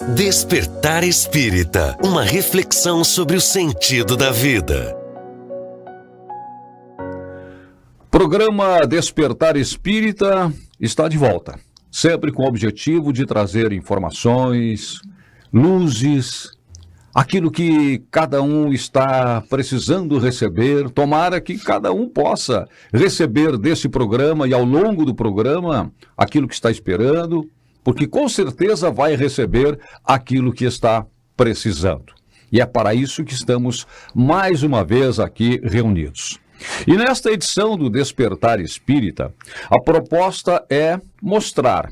Despertar Espírita, uma reflexão sobre o sentido da vida. Programa Despertar Espírita está de volta, sempre com o objetivo de trazer informações, luzes, aquilo que cada um está precisando receber. Tomara que cada um possa receber desse programa e ao longo do programa aquilo que está esperando, porque com certeza vai receber aquilo que está precisando. E é para isso que estamos mais uma vez aqui reunidos. E nesta edição do Despertar Espírita, a proposta é mostrar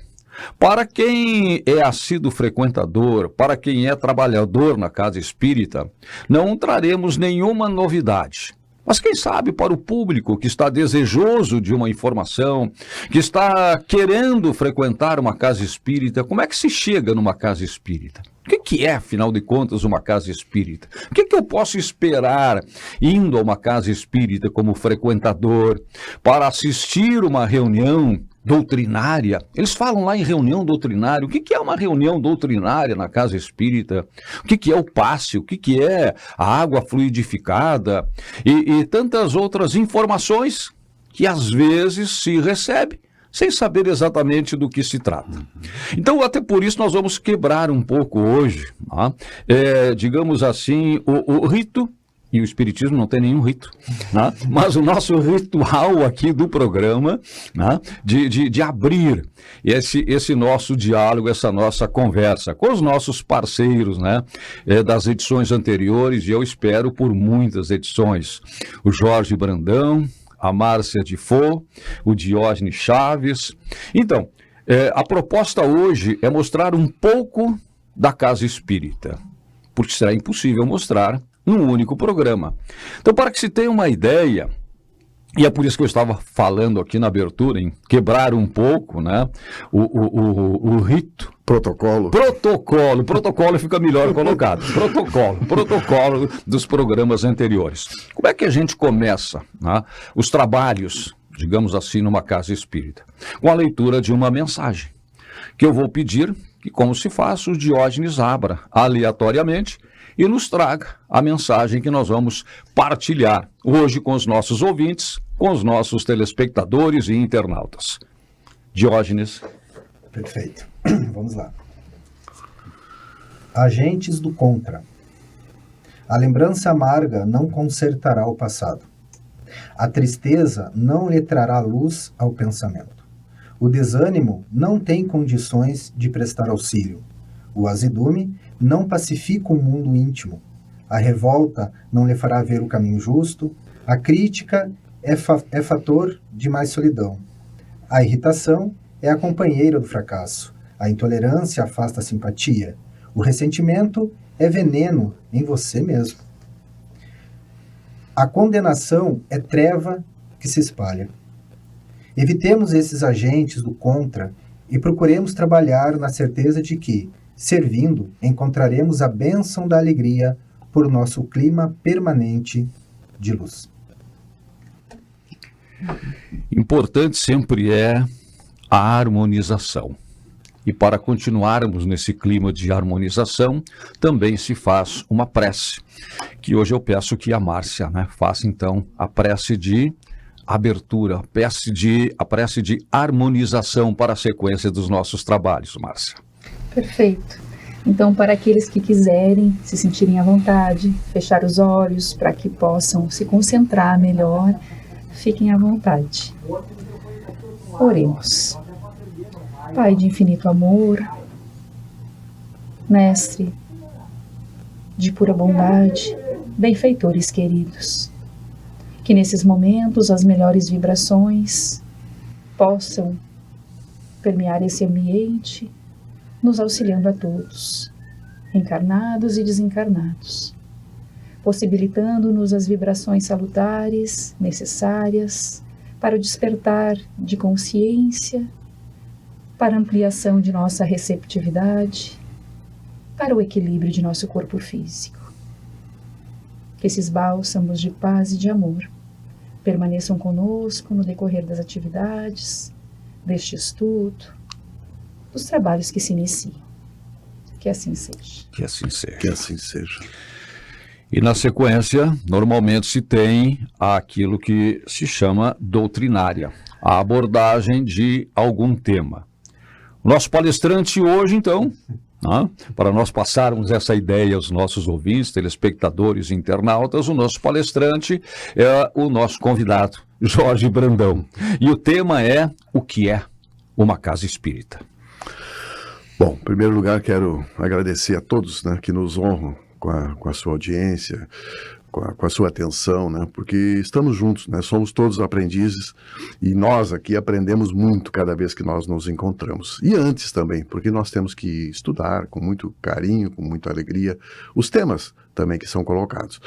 para quem é assíduo frequentador, para quem é trabalhador na casa espírita, não traremos nenhuma novidade. Mas quem sabe para o público que está desejoso de uma informação, que está querendo frequentar uma casa espírita, como é que se chega numa casa espírita? O que é, afinal de contas, uma casa espírita? O que eu posso esperar indo a uma casa espírita como frequentador para assistir uma reunião doutrinária? Eles falam lá em reunião doutrinária. O que é uma reunião doutrinária na casa espírita? O que é o passe? O que é a água fluidificada? E tantas outras informações que às vezes se recebe sem saber exatamente do que se trata. Então, até por isso, nós vamos quebrar um pouco hoje, digamos assim, o rito. E o Espiritismo não tem nenhum rito, né? Mas o nosso ritual aqui do programa, né? de abrir esse nosso diálogo, essa nossa conversa com os nossos parceiros, né? Das edições anteriores, e eu espero por muitas edições. O Jorge Brandão, a Márcia de Faux, o Diógenes Chaves. Então, a proposta hoje é mostrar um pouco da casa espírita, porque será impossível mostrar num único programa. Então, para que se tenha uma ideia, e é por isso que eu estava falando aqui na abertura, em quebrar um pouco, né, o rito. Protocolo fica melhor colocado. Protocolo dos programas anteriores. Como é que a gente começa, né, os trabalhos, digamos assim, numa casa espírita? Com a leitura de uma mensagem, que eu vou pedir que, como se faz, o Diógenes abra aleatoriamente e nos traga a mensagem que nós vamos partilhar hoje com os nossos ouvintes, com os nossos telespectadores e internautas. Diógenes. Perfeito. Vamos lá. Agentes do contra. A lembrança amarga não consertará o passado. A tristeza não lhe trará luz ao pensamento. O desânimo não tem condições de prestar auxílio. O azedume não pacifica o mundo íntimo. A revolta não lhe fará ver o caminho justo. A crítica é fator de mais solidão. A irritação é a companheira do fracasso. A intolerância afasta a simpatia. O ressentimento é veneno em você mesmo. A condenação é treva que se espalha. Evitemos esses agentes do contra e procuremos trabalhar na certeza de que, servindo, encontraremos a bênção da alegria por nosso clima permanente de luz. Importante sempre é a harmonização. E para continuarmos nesse clima de harmonização, também se faz uma prece, que hoje eu peço que a Márcia, né, faça então a prece de abertura, a prece de harmonização para a sequência dos nossos trabalhos, Márcia. Perfeito. Então, para aqueles que quiserem se sentirem à vontade, fechar os olhos para que possam se concentrar melhor, fiquem à vontade. Oremos. Pai de infinito amor, Mestre de pura bondade, benfeitores queridos, que nesses momentos as melhores vibrações possam permear esse ambiente, nos auxiliando a todos, encarnados e desencarnados, possibilitando-nos as vibrações salutares necessárias para o despertar de consciência, para a ampliação de nossa receptividade, para o equilíbrio de nosso corpo físico. Que esses bálsamos de paz e de amor permaneçam conosco no decorrer das atividades, deste estudo, dos trabalhos que se iniciam. Que assim seja. Que assim seja. Que assim seja. E na sequência, normalmente se tem aquilo que se chama doutrinária, a abordagem de algum tema. Nosso palestrante hoje, então, né, para nós passarmos essa ideia aos nossos ouvintes, telespectadores e internautas, o nosso palestrante é o nosso convidado, Jorge Brandão. E o tema é: o que é uma casa espírita? Bom, em primeiro lugar, quero agradecer a todos, né, que nos honram com a sua audiência, com a sua atenção, né, porque estamos juntos, né, somos todos aprendizes e nós aqui aprendemos muito cada vez que nós nos encontramos. E antes também, porque nós temos que estudar com muito carinho, com muita alegria, os temas também que são colocados.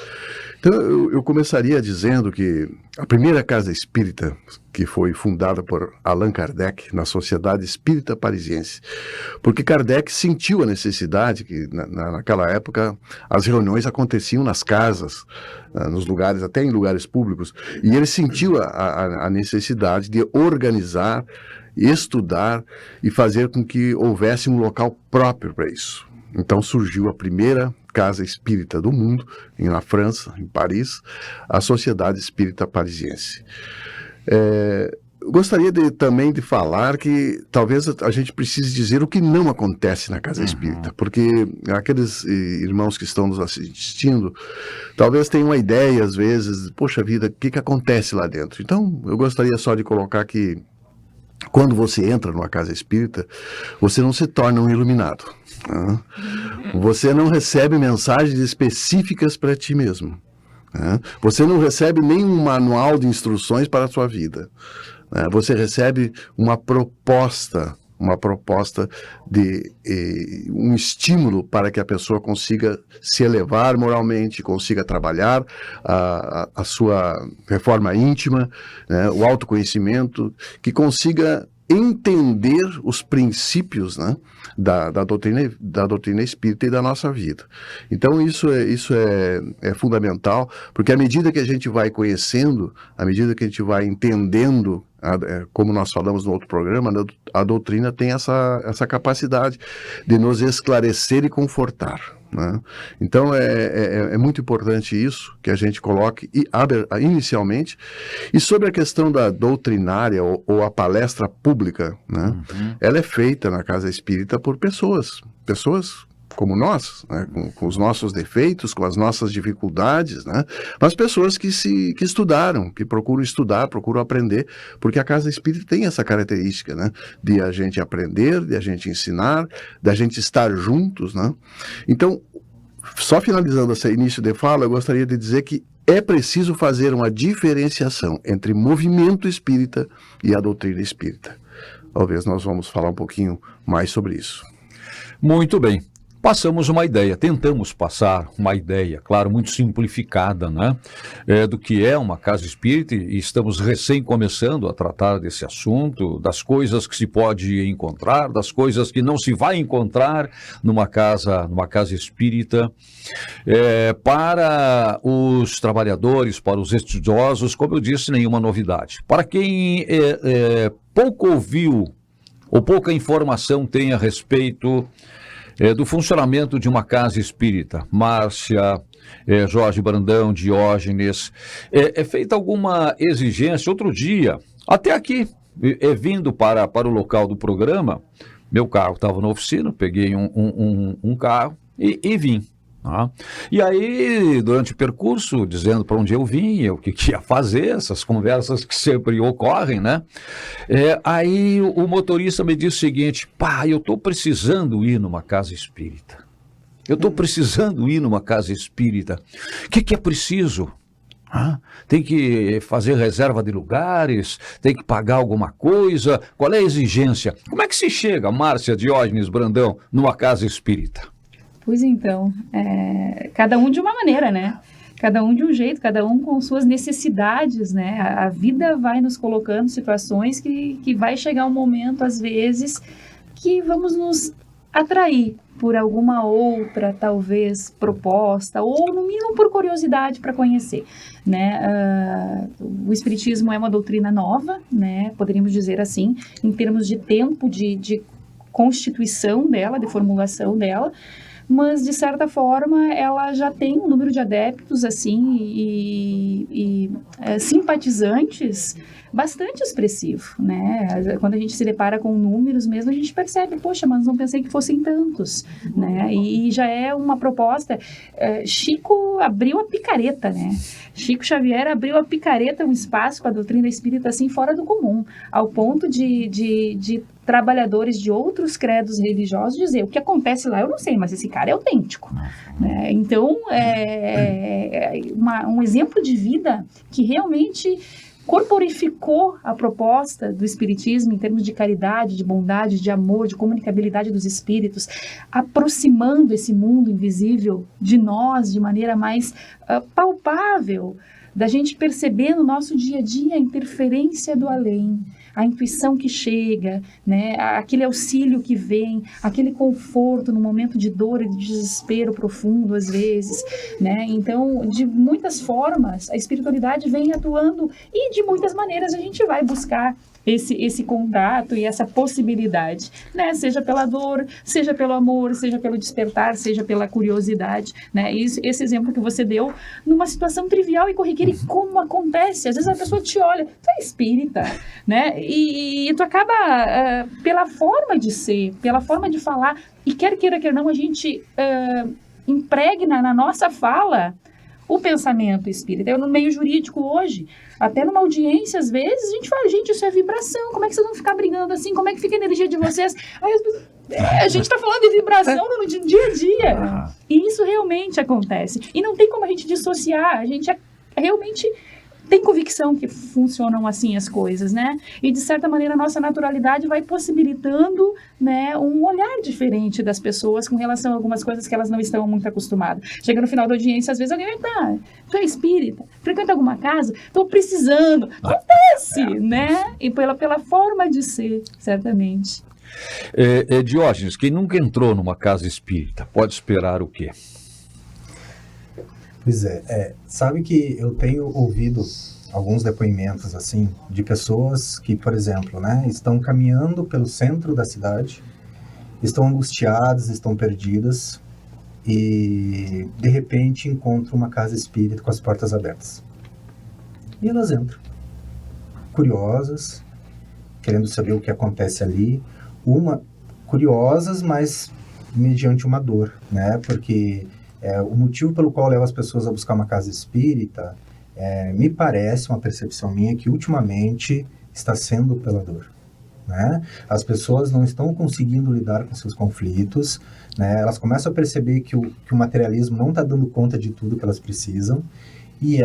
Então, eu começaria dizendo que a primeira casa espírita, que foi fundada por Allan Kardec na Sociedade Espírita Parisiense, porque Kardec sentiu a necessidade que, naquela época, as reuniões aconteciam nas casas, nos lugares, até em lugares públicos, e ele sentiu a necessidade de organizar, estudar e fazer com que houvesse um local próprio para isso. Então surgiu a primeira casa espírita do mundo, na França, em Paris, a Sociedade Espírita Parisiense. Gostaria também de falar que talvez a gente precise dizer o que não acontece na casa espírita, porque aqueles irmãos que estão nos assistindo talvez tenham uma ideia, às vezes, poxa vida, o que acontece lá dentro? Então, eu gostaria só de colocar que quando você entra numa casa espírita, você não se torna um iluminado. Né? Você não recebe mensagens específicas para ti mesmo. Né? Você não recebe nenhum manual de instruções para a sua vida. Né? Você recebe uma proposta de um estímulo para que a pessoa consiga se elevar moralmente, consiga trabalhar a sua reforma íntima, né, o autoconhecimento, que consiga entender os princípios, né, da doutrina espírita e da nossa vida. Então isso é fundamental, porque à medida que a gente vai conhecendo, à medida que a gente vai entendendo, como nós falamos no outro programa, a doutrina tem essa capacidade de nos esclarecer e confortar. Né? Então é muito importante isso que a gente coloque inicialmente. E sobre a questão da doutrinária ou a palestra pública, né? Ela é feita na casa espírita por pessoas como nós, né? com os nossos defeitos, com as nossas dificuldades, né? Mas pessoas que estudaram, que procuram estudar, procuram aprender, porque a casa espírita tem essa característica, né? De a gente aprender, de a gente ensinar, de a gente estar juntos, né? Então, só finalizando esse início de fala, eu gostaria de dizer que é preciso fazer uma diferenciação entre movimento espírita e a doutrina espírita. Talvez nós vamos falar um pouquinho mais sobre isso. Muito bem. Tentamos passar uma ideia, claro, muito simplificada, né, do que é uma casa espírita, e estamos recém começando a tratar desse assunto, das coisas que se pode encontrar, das coisas que não se vai encontrar numa casa espírita. Para os trabalhadores, para os estudiosos, como eu disse, nenhuma novidade. Para quem pouco ouviu ou pouca informação tem a respeito do funcionamento de uma casa espírita, Márcia, Jorge Brandão, Diógenes, é feita alguma exigência? Outro dia, até aqui, vindo para o local do programa, meu carro estava na oficina, peguei um carro e vim. Tá? E aí, durante o percurso, dizendo para onde eu vinha, o que ia fazer, essas conversas que sempre ocorrem, né? Aí o motorista me disse o seguinte: pá, eu estou precisando ir numa casa espírita. O que é preciso? Tem que fazer reserva de lugares, tem que pagar alguma coisa, qual é a exigência? Como é que se chega, Márcia, Diógenes, Brandão, numa casa espírita? Pois então, cada um de uma maneira, né? Cada um de um jeito, cada um com suas necessidades, né? A vida vai nos colocando em situações que vai chegar um momento, às vezes, que vamos nos atrair por alguma outra, talvez, proposta, ou no mínimo por curiosidade para conhecer, né? O Espiritismo é uma doutrina nova, né? Poderíamos dizer assim, em termos de tempo, de constituição dela, de formulação dela, mas de certa forma ela já tem um número de adeptos assim e simpatizantes bastante expressivo, né? Quando a gente se depara com números mesmo, a gente percebe, poxa, mas não pensei que fossem tantos, né? E já é uma proposta. Chico abriu a picareta, né? Chico Xavier abriu a picareta, um espaço para a doutrina espírita assim fora do comum, ao ponto de trabalhadores de outros credos religiosos dizer, o que acontece lá eu não sei, mas esse cara é autêntico, né? Então, um exemplo de vida que realmente corporificou a proposta do Espiritismo em termos de caridade, de bondade, de amor, de comunicabilidade dos espíritos, aproximando esse mundo invisível de nós de maneira mais palpável, da gente perceber no nosso dia a dia a interferência do além, a intuição que chega, né, aquele auxílio que vem, aquele conforto no momento de dor e de desespero profundo, às vezes, né? Então, de muitas formas, a espiritualidade vem atuando e de muitas maneiras a gente vai buscar esse contato e essa possibilidade, né? Seja pela dor, seja pelo amor, seja pelo despertar, seja pela curiosidade, né? Esse exemplo que você deu numa situação trivial e corriqueira, e como acontece, às vezes a pessoa te olha, tu é espírita, né? E tu acaba, pela forma de ser, pela forma de falar, e quer queira, quer não, a gente impregna na nossa fala o pensamento espírita. No meio jurídico hoje, até numa audiência, às vezes, a gente fala, gente, isso é vibração, como é que vocês vão ficar brigando assim? Como é que fica a energia de vocês? Aí, a gente está falando de vibração no dia a dia. E isso realmente acontece. E não tem como a gente dissociar, a gente realmente tem convicção que funcionam assim as coisas, né? E, de certa maneira, a nossa naturalidade vai possibilitando, né, um olhar diferente das pessoas com relação a algumas coisas que elas não estão muito acostumadas. Chega no final da audiência, às vezes alguém vai, tu é espírita? Frequenta alguma casa? Estou precisando. Acontece, né? E pela forma de ser, certamente. Diógenes, quem nunca entrou numa casa espírita, pode esperar o quê? Pois sabe que eu tenho ouvido alguns depoimentos, assim, de pessoas que, por exemplo, né, estão caminhando pelo centro da cidade, estão angustiadas, estão perdidas, e, de repente, encontram uma casa espírita com as portas abertas. E elas entram, curiosas, querendo saber o que acontece ali, curiosas, mas mediante uma dor, né, porque o motivo pelo qual leva as pessoas a buscar uma casa espírita, me parece, uma percepção minha, que ultimamente está sendo pela dor, né? As pessoas não estão conseguindo lidar com seus conflitos, né? Elas começam a perceber que o materialismo não está dando conta de tudo que elas precisam, e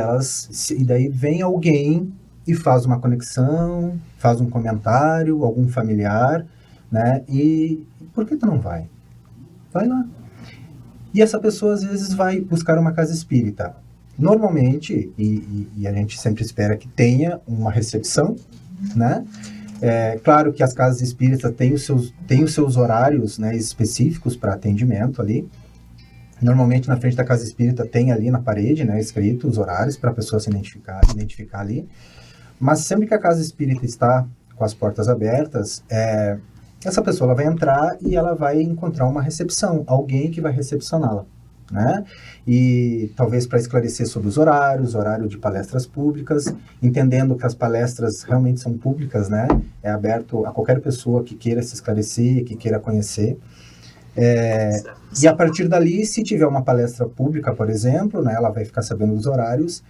daí vem alguém e faz uma conexão, faz um comentário, algum familiar, né? E por que tu não vai? Vai lá. E essa pessoa, às vezes, vai buscar uma casa espírita. Normalmente, e a gente sempre espera que tenha uma recepção, né? Claro que as casas espíritas têm os seus horários, né, específicos para atendimento ali. Normalmente, na frente da casa espírita, tem ali na parede, né, escrito os horários para a pessoa se identificar ali. Mas sempre que a casa espírita está com as portas abertas, essa pessoa ela vai entrar e ela vai encontrar uma recepção, alguém que vai recepcioná-la, né? E talvez para esclarecer sobre os horários, horário de palestras públicas, entendendo que as palestras realmente são públicas, né? É aberto a qualquer pessoa que queira se esclarecer, que queira conhecer. E a partir dali, se tiver uma palestra pública, por exemplo, né, ela vai ficar sabendo dos horários.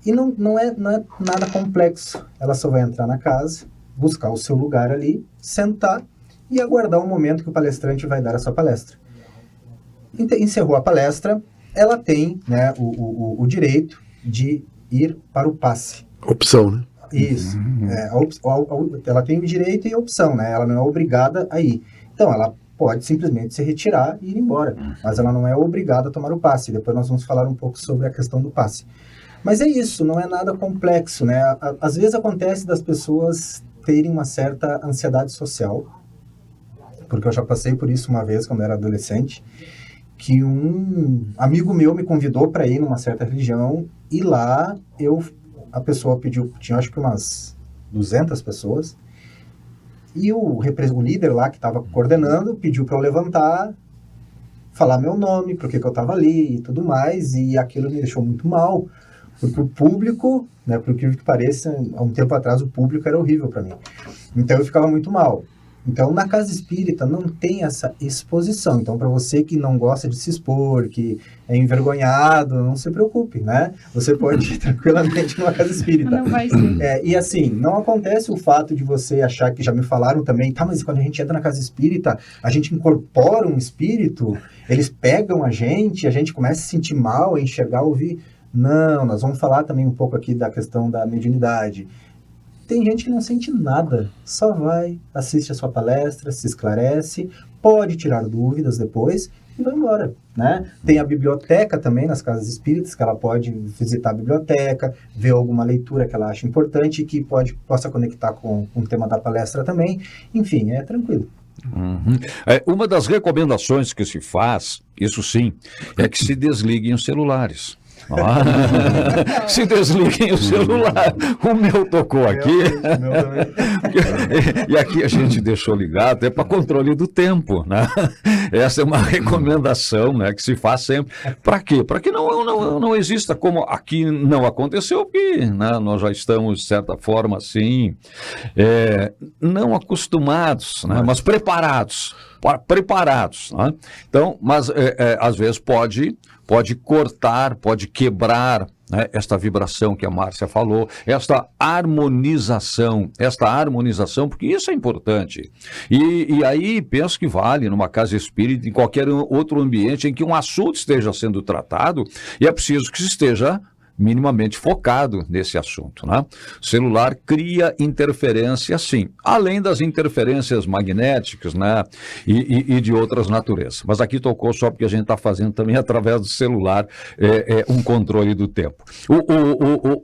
E não é nada complexo. Ela só vai entrar na casa, buscar o seu lugar ali, sentar e aguardar o momento que o palestrante vai dar a sua palestra. Encerrou a palestra, ela tem, né, o direito de ir para o passe. Opção, né? Isso. Ela tem o direito e a opção, né? Ela não é obrigada a ir. Então, ela pode simplesmente se retirar e ir embora, mas ela não é obrigada a tomar o passe. Depois nós vamos falar um pouco sobre a questão do passe. Mas é isso, não é nada complexo, né? Às vezes acontece das pessoas terem uma certa ansiedade social, porque eu já passei por isso uma vez quando eu era adolescente, que um amigo meu me convidou para ir numa certa religião, e lá a pessoa pediu, tinha acho que umas 200 pessoas, E o líder lá que estava coordenando pediu para eu levantar, falar meu nome, por que eu estava ali e tudo mais, e aquilo me deixou muito mal, porque o público, né, por que pareça, há um tempo atrás o público era horrível para mim. Então eu ficava muito mal. Então, na casa espírita não tem essa exposição. Então, para você que não gosta de se expor, que é envergonhado, não se preocupe, né? Você pode ir tranquilamente numa casa espírita. Não vai ser. E assim, não acontece o fato de você achar que já me falaram também, tá, mas quando a gente entra na casa espírita, a gente incorpora um espírito, eles pegam a gente começa a se sentir mal, a enxergar, ouvir. Não, nós vamos falar também um pouco aqui da questão da mediunidade. Tem gente que não sente nada, só vai, assiste a sua palestra, se esclarece, pode tirar dúvidas depois e vai embora, né? Tem a biblioteca também nas casas espíritas, que ela pode visitar a biblioteca, ver alguma leitura que ela acha importante e que possa conectar com o tema da palestra também. Enfim, é tranquilo. Uhum. Uma das recomendações que se faz, isso sim, é que se desliguem os celulares. Se desliguem o celular. O meu tocou aqui. E aqui a gente deixou ligado até para controle do tempo, né? Essa é uma recomendação, né, que se faz sempre. Para quê? Para que não exista, como aqui não aconteceu, porque, né, nós já estamos, de certa forma, assim, não acostumados, né, mas preparados. Né? Então, mas às vezes pode cortar, pode quebrar, né, esta vibração que a Márcia falou, esta harmonização, porque isso é importante. E aí penso que vale numa casa espírita, em qualquer outro ambiente em que um assunto esteja sendo tratado, e é preciso que se esteja minimamente focado nesse assunto, né? O celular cria interferência, sim, além das interferências magnéticas, né, e de outras naturezas. Mas aqui tocou só porque a gente está fazendo também através do celular um controle do tempo.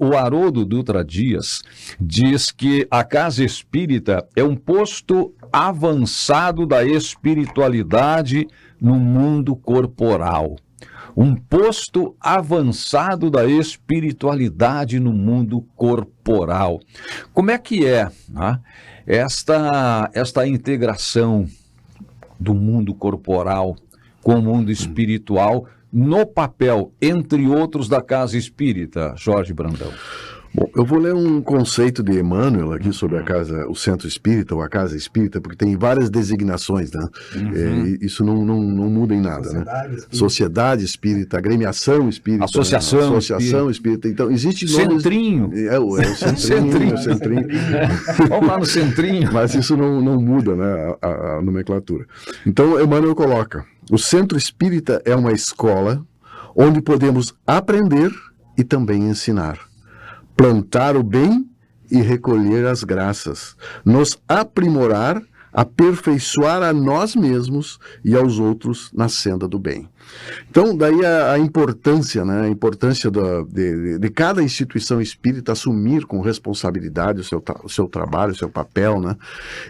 O Haroldo Dutra Dias diz que a casa espírita é um posto avançado da espiritualidade no mundo corporal. Um posto avançado da espiritualidade no mundo corporal. Como é que é, né, esta integração do mundo corporal com o mundo espiritual no papel, entre outros, da casa espírita, Jorge Brandão? Bom, eu vou ler um conceito de Emmanuel aqui sobre o centro espírita ou a casa espírita, porque tem várias designações, né? Isso não muda em nada, né? Sociedade espírita, agremiação espírita, associação espírita. Então, existe Centrinho. O centrinho. Vamos lá no centrinho. Mas isso não muda, né? A nomenclatura. Então, Emmanuel coloca: o centro espírita é uma escola onde podemos aprender e também ensinar, plantar o bem e recolher as graças, nos aprimorar, aperfeiçoar a nós mesmos e aos outros na senda do bem. Então, daí a importância, né? A importância de cada instituição espírita assumir com responsabilidade o seu trabalho, o seu papel, né?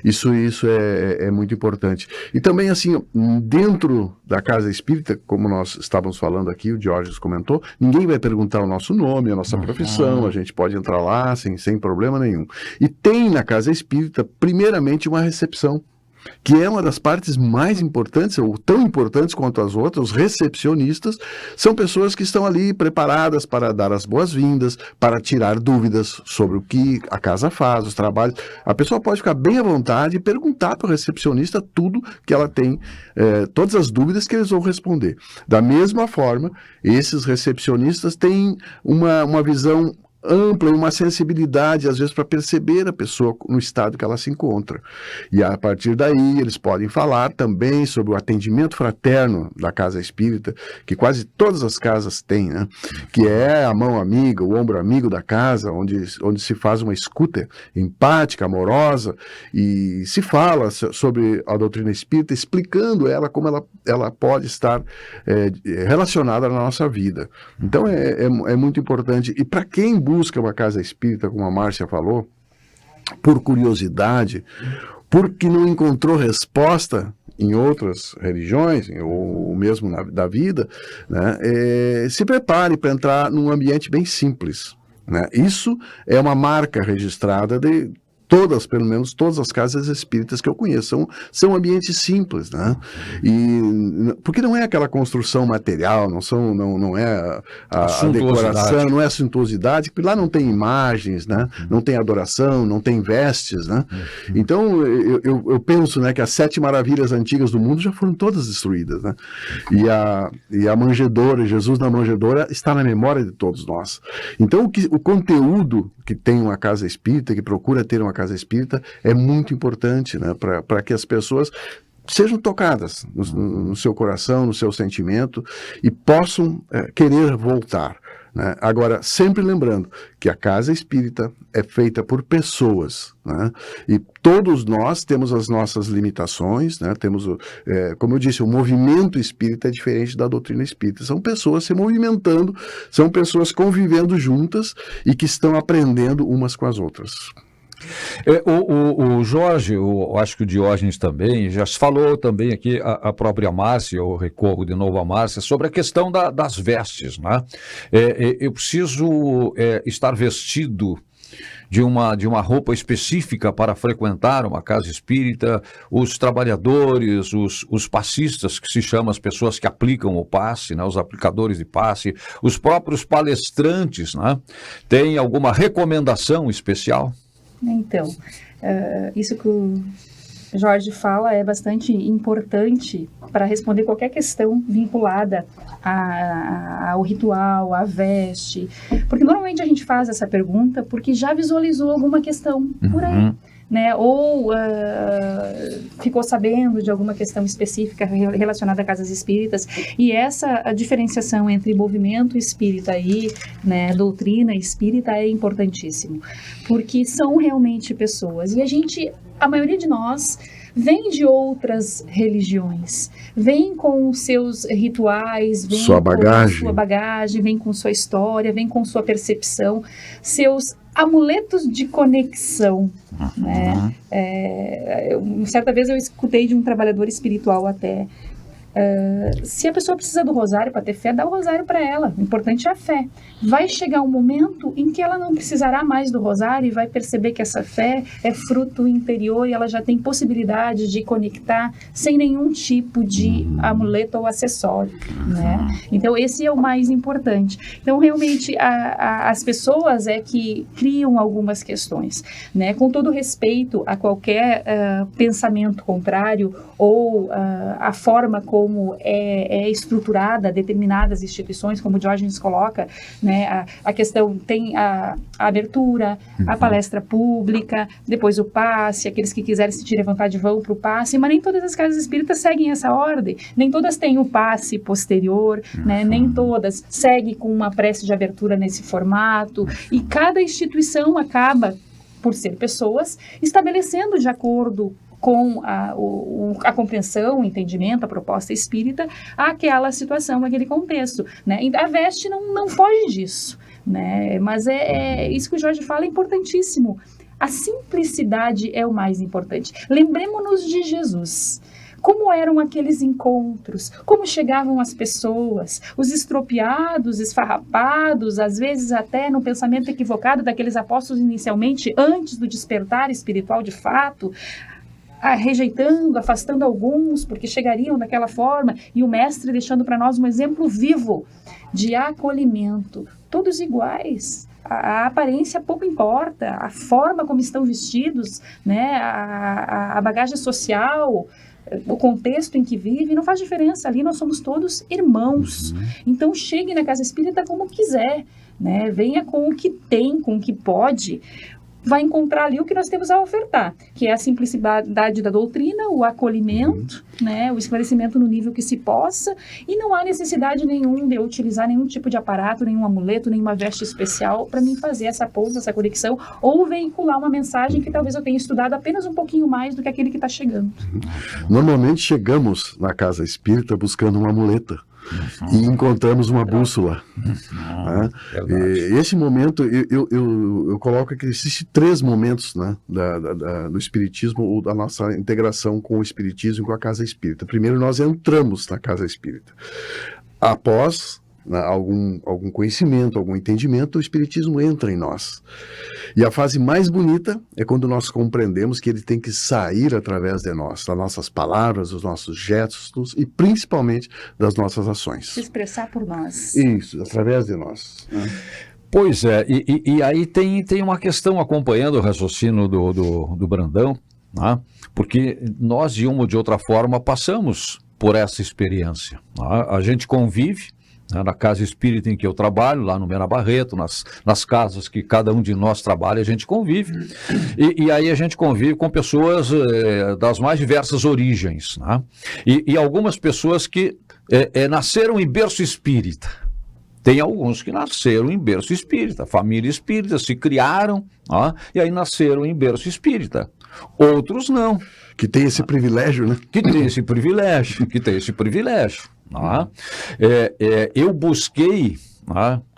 Isso é muito importante. E também, assim, dentro da casa espírita, como nós estávamos falando aqui, o Diógenes comentou, ninguém vai perguntar o nosso nome, a nossa profissão, a gente pode entrar lá sem problema nenhum. E tem na casa espírita, primeiramente, uma recepção, que é uma das partes mais importantes, ou tão importantes quanto as outras. Os recepcionistas são pessoas que estão ali preparadas para dar as boas-vindas, para tirar dúvidas sobre o que a casa faz, os trabalhos. A pessoa pode ficar bem à vontade e perguntar para o recepcionista tudo que ela tem, todas as dúvidas que eles vão responder. Da mesma forma, esses recepcionistas têm uma visão ampla e uma sensibilidade, às vezes, para perceber a pessoa no estado que ela se encontra. E a partir daí, eles podem falar também sobre o atendimento fraterno da casa espírita, que quase todas as casas têm, né? Que é a mão amiga, o ombro amigo da casa, onde se faz uma escuta empática, amorosa, e se fala sobre a doutrina espírita, explicando ela como ela pode estar relacionada na nossa vida. Então, é muito importante. E para quem busca uma casa espírita, como a Márcia falou, por curiosidade, porque não encontrou resposta em outras religiões, ou mesmo da vida, né, se prepare para entrar num ambiente bem simples, né? Isso é uma marca registrada de todas, pelo menos todas as casas espíritas que eu conheço, são ambientes simples, né? E, porque não é aquela construção material, não é a decoração, não é a suntuosidade, porque lá não tem imagens, né? Não tem adoração, não tem vestes, né? Então, eu penso, né, que as 7 maravilhas antigas do mundo já foram todas destruídas, né? E a manjedoura, Jesus na manjedoura, está na memória de todos nós. Então, o conteúdo que tem uma casa espírita, que procura ter uma casa espírita, é muito importante, né, para que as pessoas sejam tocadas no seu coração, no seu sentimento, e possam querer voltar, né? Agora, sempre lembrando que a casa espírita é feita por pessoas, né? E todos nós temos as nossas limitações, né? Temos, como eu disse, o movimento espírita é diferente da doutrina espírita. São pessoas se movimentando, são pessoas convivendo juntas e que estão aprendendo umas com as outras. O Jorge, eu acho que o Diógenes também, já se falou também aqui, a própria Márcia, eu recorro de novo a Márcia, sobre a questão das vestes, né? Eu preciso estar vestido de uma roupa específica para frequentar uma casa espírita. Os trabalhadores, os passistas, que se chamam as pessoas que aplicam o passe, né, os aplicadores de passe, os próprios palestrantes, né, têm alguma recomendação especial? Então, isso que o Jorge fala é bastante importante para responder qualquer questão vinculada ao ritual, à veste, porque normalmente a gente faz essa pergunta porque já visualizou alguma questão por aí, né? Ou ficou sabendo de alguma questão específica relacionada a casas espíritas, e essa a diferenciação entre movimento espírita e, né, doutrina espírita é importantíssimo, porque são realmente pessoas, e a maioria de nós vem de outras religiões, vem com os seus rituais, vem sua com sua bagagem, vem com sua história, vem com sua percepção, seus amuletos de conexão, né? Certa vez eu escutei de um trabalhador espiritual até, se a pessoa precisa do rosário para ter fé, dá o rosário para ela, o importante é a fé. Vai chegar um momento em que ela não precisará mais do rosário e vai perceber que essa fé é fruto interior e ela já tem possibilidade de conectar sem nenhum tipo de amuleto ou acessório, né? Então esse é o mais importante. Então realmente as pessoas que criam algumas questões, né? Com todo respeito a qualquer pensamento contrário ou a forma como é estruturada determinadas instituições, como o Diógenes coloca, né? A questão tem a abertura, a palestra pública, depois o passe, aqueles que quiserem se sentir à vontade vão para o passe, mas nem todas as casas espíritas seguem essa ordem, nem todas têm o passe posterior, né? Nem todas seguem com uma prece de abertura nesse formato, e cada instituição acaba, por ser pessoas, estabelecendo de acordo com a compreensão, o entendimento, a proposta espírita, aquela situação, aquele contexto, né? A veste não foge disso, né? Mas isso que o Jorge fala é importantíssimo. A simplicidade é o mais importante. Lembremos-nos de Jesus. Como eram aqueles encontros, como chegavam as pessoas, os estropiados, esfarrapados, às vezes até no pensamento equivocado daqueles apóstolos inicialmente, antes do despertar espiritual de fato, rejeitando, afastando alguns, porque chegariam daquela forma, e o mestre deixando para nós um exemplo vivo de acolhimento, todos iguais. A aparência pouco importa, a forma como estão vestidos, né? A bagagem social, o contexto em que vive, não faz diferença. Ali nós somos todos irmãos. Então chegue na casa espírita como quiser, né? Venha com o que tem, com o que pode. Vai encontrar ali o que nós temos a ofertar, que é a simplicidade da doutrina, o acolhimento, né, o esclarecimento no nível que se possa, e não há necessidade nenhum de eu utilizar nenhum tipo de aparato, nenhum amuleto, nenhuma veste especial para mim fazer essa ponta, essa conexão, ou veicular uma mensagem que talvez eu tenha estudado apenas um pouquinho mais do que aquele que está chegando. Normalmente chegamos na casa espírita buscando uma muleta. E encontramos uma bússola. Né? E esse momento, eu coloco que existem 3 momentos, né, do espiritismo, ou da nossa integração com o espiritismo e com a casa espírita. Primeiro, nós entramos na casa espírita. Após algum conhecimento, algum entendimento, o Espiritismo entra em nós. E a fase mais bonita é quando nós compreendemos que ele tem que sair através de nós, das nossas palavras, dos nossos gestos e principalmente das nossas ações. Se expressar por nós. Isso, através de nós. Pois é, e aí tem uma questão acompanhando o raciocínio do Brandão, né? Porque nós, de uma ou de outra forma, passamos por essa experiência. Né? A gente convive, né, na casa espírita em que eu trabalho, lá no Mena Barreto, nas casas que cada um de nós trabalha, a gente convive. E aí a gente convive com pessoas das mais diversas origens. Né? E algumas pessoas que nasceram em berço espírita. Tem alguns que nasceram em berço espírita, família espírita, se criaram, e aí nasceram em berço espírita. Outros não. Que tem esse privilégio, né? Que tem esse privilégio. Eu busquei,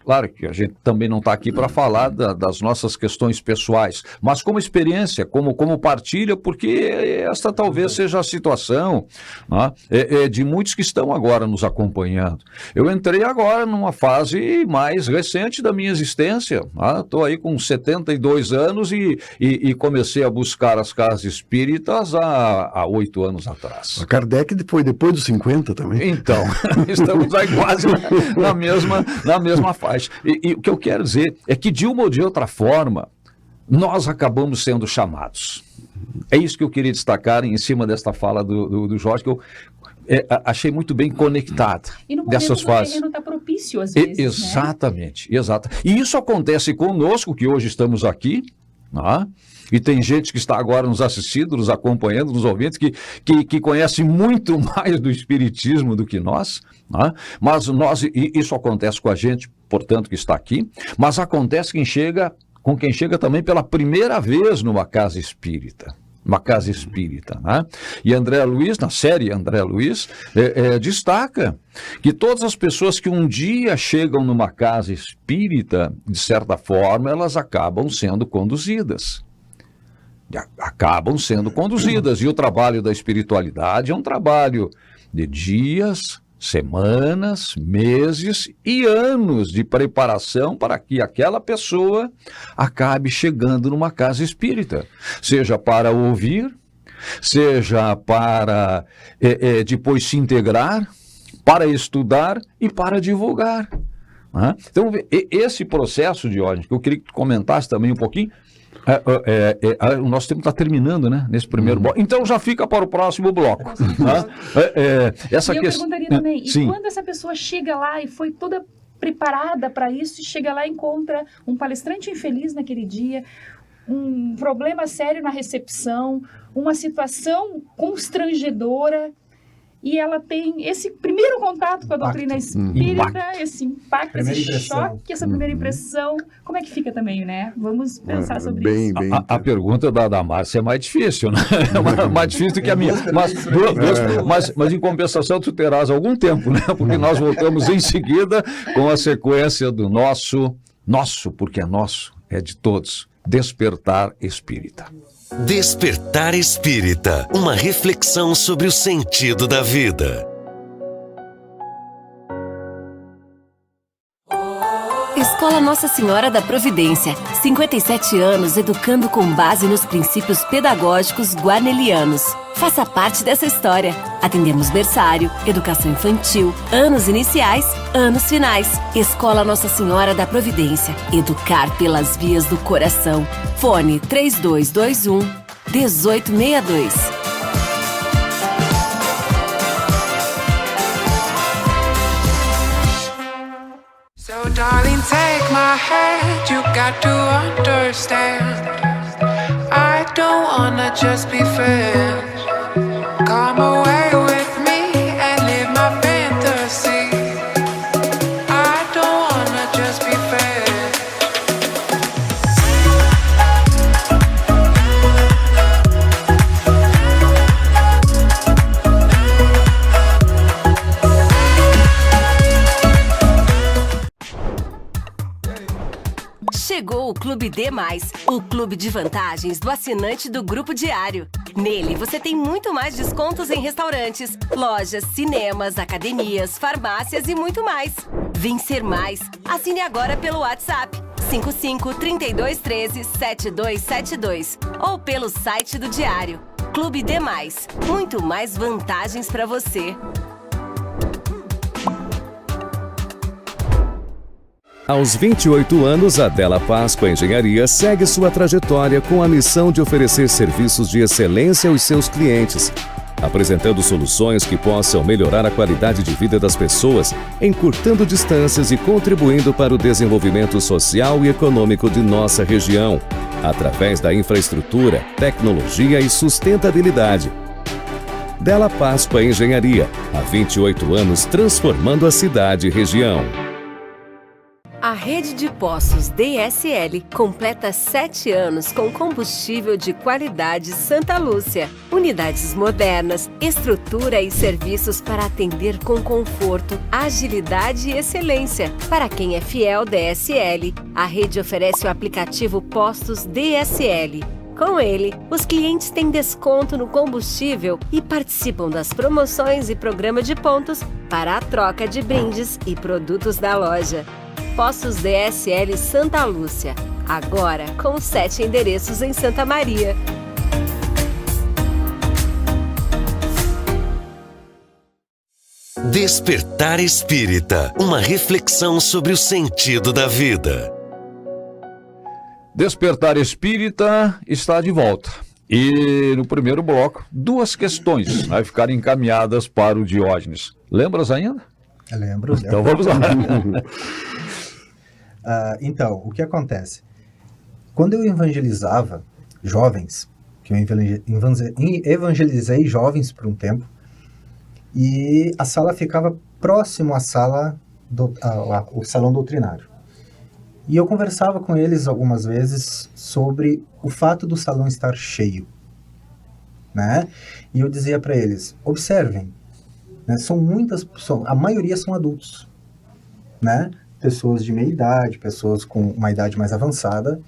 claro que a gente também não está aqui para falar das nossas questões pessoais, mas como experiência, como partilha, porque esta talvez seja a situação de muitos que estão agora nos acompanhando. Eu entrei agora numa fase mais recente da minha existência, estou aí com 72 anos e comecei a buscar as casas espíritas há 8 anos atrás. A Kardec foi depois dos 50 também. Então, estamos aí quase na mesma faixa. E o que eu quero dizer é que, de uma ou de outra forma, nós acabamos sendo chamados. É isso que eu queria destacar em cima desta fala do Jorge, que eu achei muito bem conectada. E no dessas momento fases. O terreno está propício, às vezes. Exatamente, né? Exato. E isso acontece conosco, que hoje estamos aqui, e tem gente que está agora nos assistindo, nos acompanhando, nos ouvindo, que conhece muito mais do Espiritismo do que nós, mas isso acontece com a gente, portanto, que está aqui, mas acontece com quem chega também pela primeira vez numa casa espírita. E André Luiz, na série André Luiz, destaca que todas as pessoas que um dia chegam numa casa espírita, de certa forma, elas acabam sendo conduzidas. E o trabalho da espiritualidade é um trabalho de dias, semanas, meses e anos de preparação para que aquela pessoa acabe chegando numa casa espírita, seja para ouvir, seja para depois se integrar, para estudar e para divulgar. Então, esse processo, Diógenes, que eu queria que tu comentasse também um pouquinho. O nosso tempo está terminando, né? Nesse primeiro bloco. Então já fica para o próximo bloco. Eu perguntaria também, e quando essa pessoa chega lá e foi toda preparada para isso, e chega lá e encontra um palestrante infeliz naquele dia, um problema sério na recepção, uma situação constrangedora, e ela tem esse primeiro contato com a doutrina espírita, esse impacto, esse choque, essa primeira impressão. Como é que fica também, né? Vamos pensar sobre isso. A pergunta da Márcia é mais difícil, né? É mais difícil do que a minha. Mas em compensação, tu terás algum tempo, né? Porque nós voltamos em seguida com a sequência do nosso, porque é nosso, é de todos, Despertar Espírita. Despertar Espírita, uma reflexão sobre o sentido da vida. Escola Nossa Senhora da Providência, 57 anos educando com base nos princípios pedagógicos guarnelianos. Faça parte dessa história. Atendemos berçário, educação infantil, anos iniciais, anos finais. Escola Nossa Senhora da Providência. Educar pelas vias do coração. Fone 3221-1862. So darling, take my hand, you got to understand. I don't wanna just be friends. Come away with me and live my fantasy. I don't wanna just be friends. Chegou o Clube D+, o clube de vantagens do assinante do Grupo Diário. Nele você tem muito mais descontos em restaurantes, lojas, cinemas, academias, farmácias e muito mais. Vencer mais. Assine agora pelo WhatsApp 55 3213 7272 ou pelo site do Diário. Clube Demais. Muito mais vantagens para você. Aos 28 anos, a Della Páscoa Engenharia segue sua trajetória com a missão de oferecer serviços de excelência aos seus clientes, apresentando soluções que possam melhorar a qualidade de vida das pessoas, encurtando distâncias e contribuindo para o desenvolvimento social e econômico de nossa região, através da infraestrutura, tecnologia e sustentabilidade. Della Páscoa Engenharia, há 28 anos transformando a cidade e região. A rede de postos DSL completa 7 anos com combustível de qualidade Santa Lúcia. Unidades modernas, estrutura e serviços para atender com conforto, agilidade e excelência. Para quem é fiel DSL, a rede oferece o aplicativo Postos DSL. Com ele, os clientes têm desconto no combustível e participam das promoções e programa de pontos para a troca de brindes e produtos da loja. Postos DSL Santa Lúcia, agora com 7 endereços em Santa Maria. Despertar Espírita, uma reflexão sobre o sentido da vida. Despertar Espírita está de volta. E no primeiro bloco, 2 questões vai ficar encaminhadas para o Diógenes. Lembras ainda? Eu lembro. Então vamos lá. Então, o que acontece? Quando eu evangelizava jovens, que eu evangelizei jovens por um tempo, e a sala ficava próximo à sala, o salão doutrinário. E eu conversava com eles algumas vezes sobre o fato do salão estar cheio, né? E eu dizia para eles, observem, né? A maioria são adultos, né? Pessoas de meia idade, pessoas com uma idade mais avançada,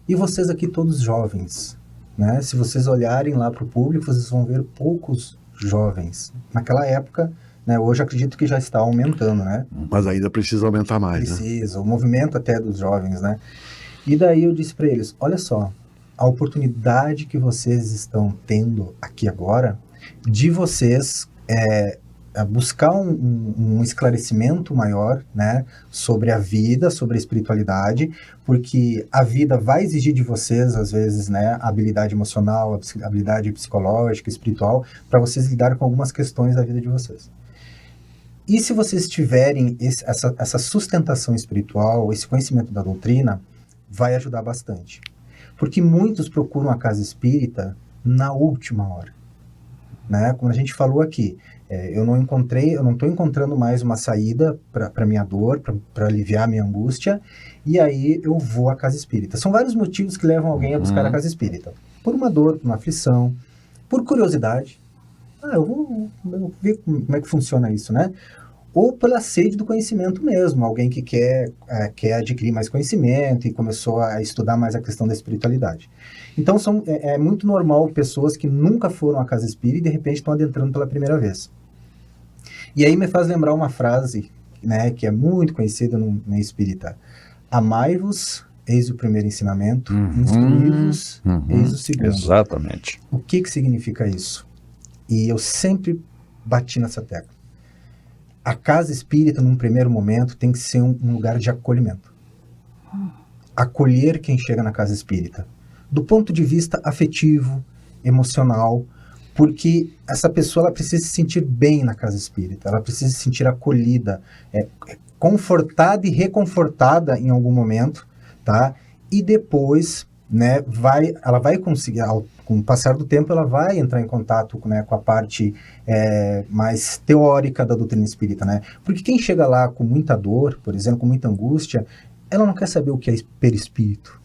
e vocês aqui todos jovens, né? Se vocês olharem lá para o público, vocês vão ver poucos jovens. Naquela época, né? Hoje acredito que já está aumentando, né? Mas ainda precisa aumentar mais, Precisa, o movimento até dos jovens, né? E daí eu disse para eles, olha só, a oportunidade que vocês estão tendo aqui agora, de vocês buscar um esclarecimento maior, né, sobre a vida, sobre a espiritualidade, porque a vida vai exigir de vocês, às vezes, né, a habilidade emocional, a habilidade psicológica, espiritual, para vocês lidarem com algumas questões da vida de vocês. E se vocês tiverem essa sustentação espiritual, esse conhecimento da doutrina, vai ajudar bastante. Porque muitos procuram a casa espírita na última hora, né? Como a gente falou aqui, eu não estou encontrando mais uma saída para minha dor, para aliviar a minha angústia, e aí eu vou à casa espírita. São vários motivos que levam alguém a buscar a casa espírita. Por uma dor, por uma aflição, por curiosidade. Eu vou ver como é que funciona isso, né? Ou pela sede do conhecimento mesmo, alguém que quer adquirir mais conhecimento e começou a estudar mais a questão da espiritualidade. Então, é muito normal pessoas que nunca foram à casa espírita e de repente estão adentrando pela primeira vez. E aí me faz lembrar uma frase, né, que é muito conhecida no meio espírita. Amai-vos, eis o primeiro ensinamento, instruí-vos, eis o segundo. Exatamente. O que significa isso? E eu sempre bati nessa tecla. A casa espírita, num primeiro momento, tem que ser um lugar de acolhimento. Acolher quem chega na casa espírita. Do ponto de vista afetivo, emocional, porque essa pessoa ela precisa se sentir bem na casa espírita, ela precisa se sentir acolhida, confortada e reconfortada em algum momento, tá? E depois, né, ela vai conseguir, com o passar do tempo, ela vai entrar em contato, né, com a parte mais teórica da doutrina espírita, né? Porque quem chega lá com muita dor, por exemplo, com muita angústia, ela não quer saber o que é perispírito,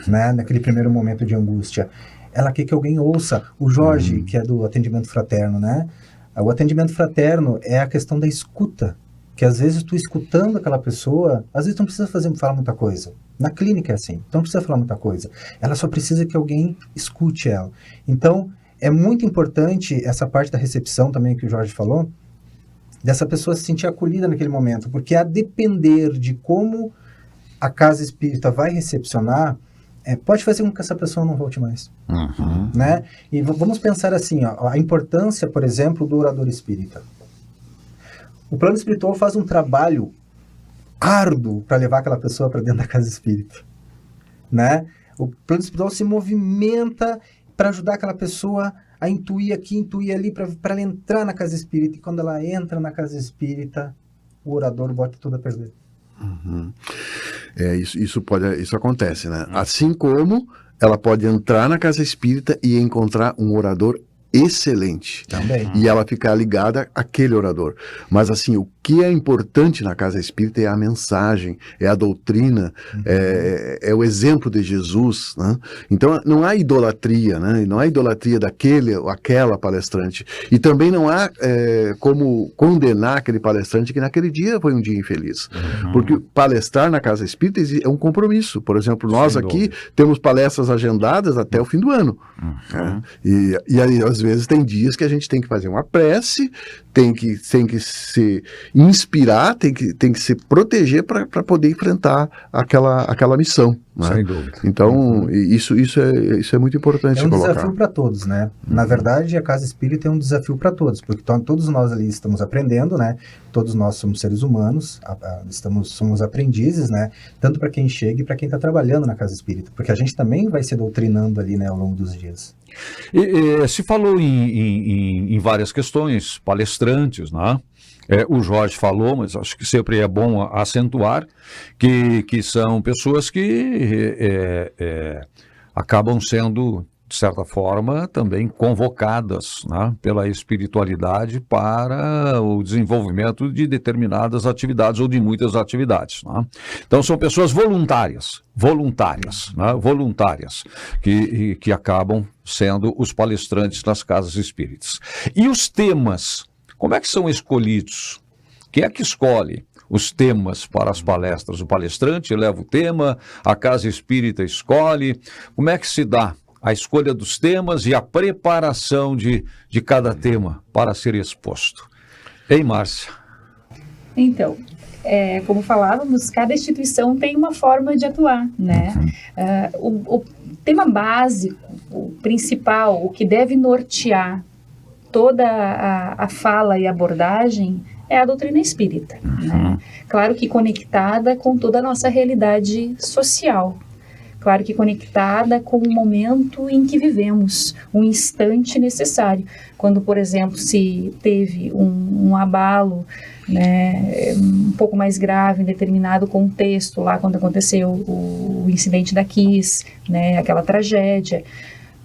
né? Naquele primeiro momento de angústia. Ela quer que alguém ouça. O Jorge, que é do atendimento fraterno, né? O atendimento fraterno é a questão da escuta, que às vezes tu escutando aquela pessoa, às vezes tu não precisa falar muita coisa. Na clínica é assim, tu não precisa falar muita coisa. Ela só precisa que alguém escute ela. Então, é muito importante essa parte da recepção também que o Jorge falou, dessa pessoa se sentir acolhida naquele momento, porque a depender de como a casa espírita vai recepcionar, pode fazer com que essa pessoa não volte mais. Né? E vamos pensar assim, ó, a importância, por exemplo, do orador espírita. O plano espiritual faz um trabalho árduo para levar aquela pessoa para dentro da casa espírita. Né? O plano espiritual se movimenta para ajudar aquela pessoa a intuir aqui, intuir ali, para ela entrar na casa espírita. E quando ela entra na casa espírita, o orador bota tudo a perder. Isso acontece, né? Assim como ela pode entrar na casa espírita e encontrar um orador excelente. Também. E ela ficar ligada àquele orador. Mas assim, o que é importante na casa espírita é a mensagem, é a doutrina, é o exemplo de Jesus, né? Então não há idolatria, né? Não há idolatria daquele ou aquela palestrante. E também não há como condenar aquele palestrante que naquele dia foi um dia infeliz. Porque palestrar na casa espírita é um compromisso. Por exemplo, nós aqui temos palestras agendadas até o fim do ano. Né? E aí, às vezes tem dias que a gente tem que fazer uma prece, tem que se inspirar, tem que se proteger para poder enfrentar aquela missão. Né? Sem dúvida. Então, isso é muito importante colocar. É um desafio para todos, né? Na verdade, a casa espírita é um desafio para todos, porque todos nós ali estamos aprendendo, né? Todos nós somos seres humanos, somos aprendizes, né? Tanto para quem chega e para quem está trabalhando na casa espírita, porque a gente também vai se doutrinando ali, né, ao longo dos dias. Se falou em várias questões, palestrantes, né? O Jorge falou, mas acho que sempre é bom acentuar que são pessoas que acabam sendo, de certa forma, também convocadas, né, pela espiritualidade para o desenvolvimento de determinadas atividades ou de muitas atividades. Né? Então, são pessoas voluntárias, que acabam sendo os palestrantes nas casas espíritas. E os temas, como é que são escolhidos? Quem é que escolhe os temas para as palestras? O palestrante leva o tema, a casa espírita escolhe. Como é que se dá a escolha dos temas e a preparação de cada tema para ser exposto? Hein, Márcia? Então, como falávamos, cada instituição tem uma forma de atuar, né? O tema básico, o principal, o que deve nortear toda a fala e abordagem é a doutrina espírita, né? Claro que conectada com toda a nossa realidade social, claro que conectada com o momento em que vivemos, um instante necessário. Quando, por exemplo, se teve um abalo, né, um pouco mais grave em determinado contexto, lá quando aconteceu o incidente da Kiss, né, aquela tragédia,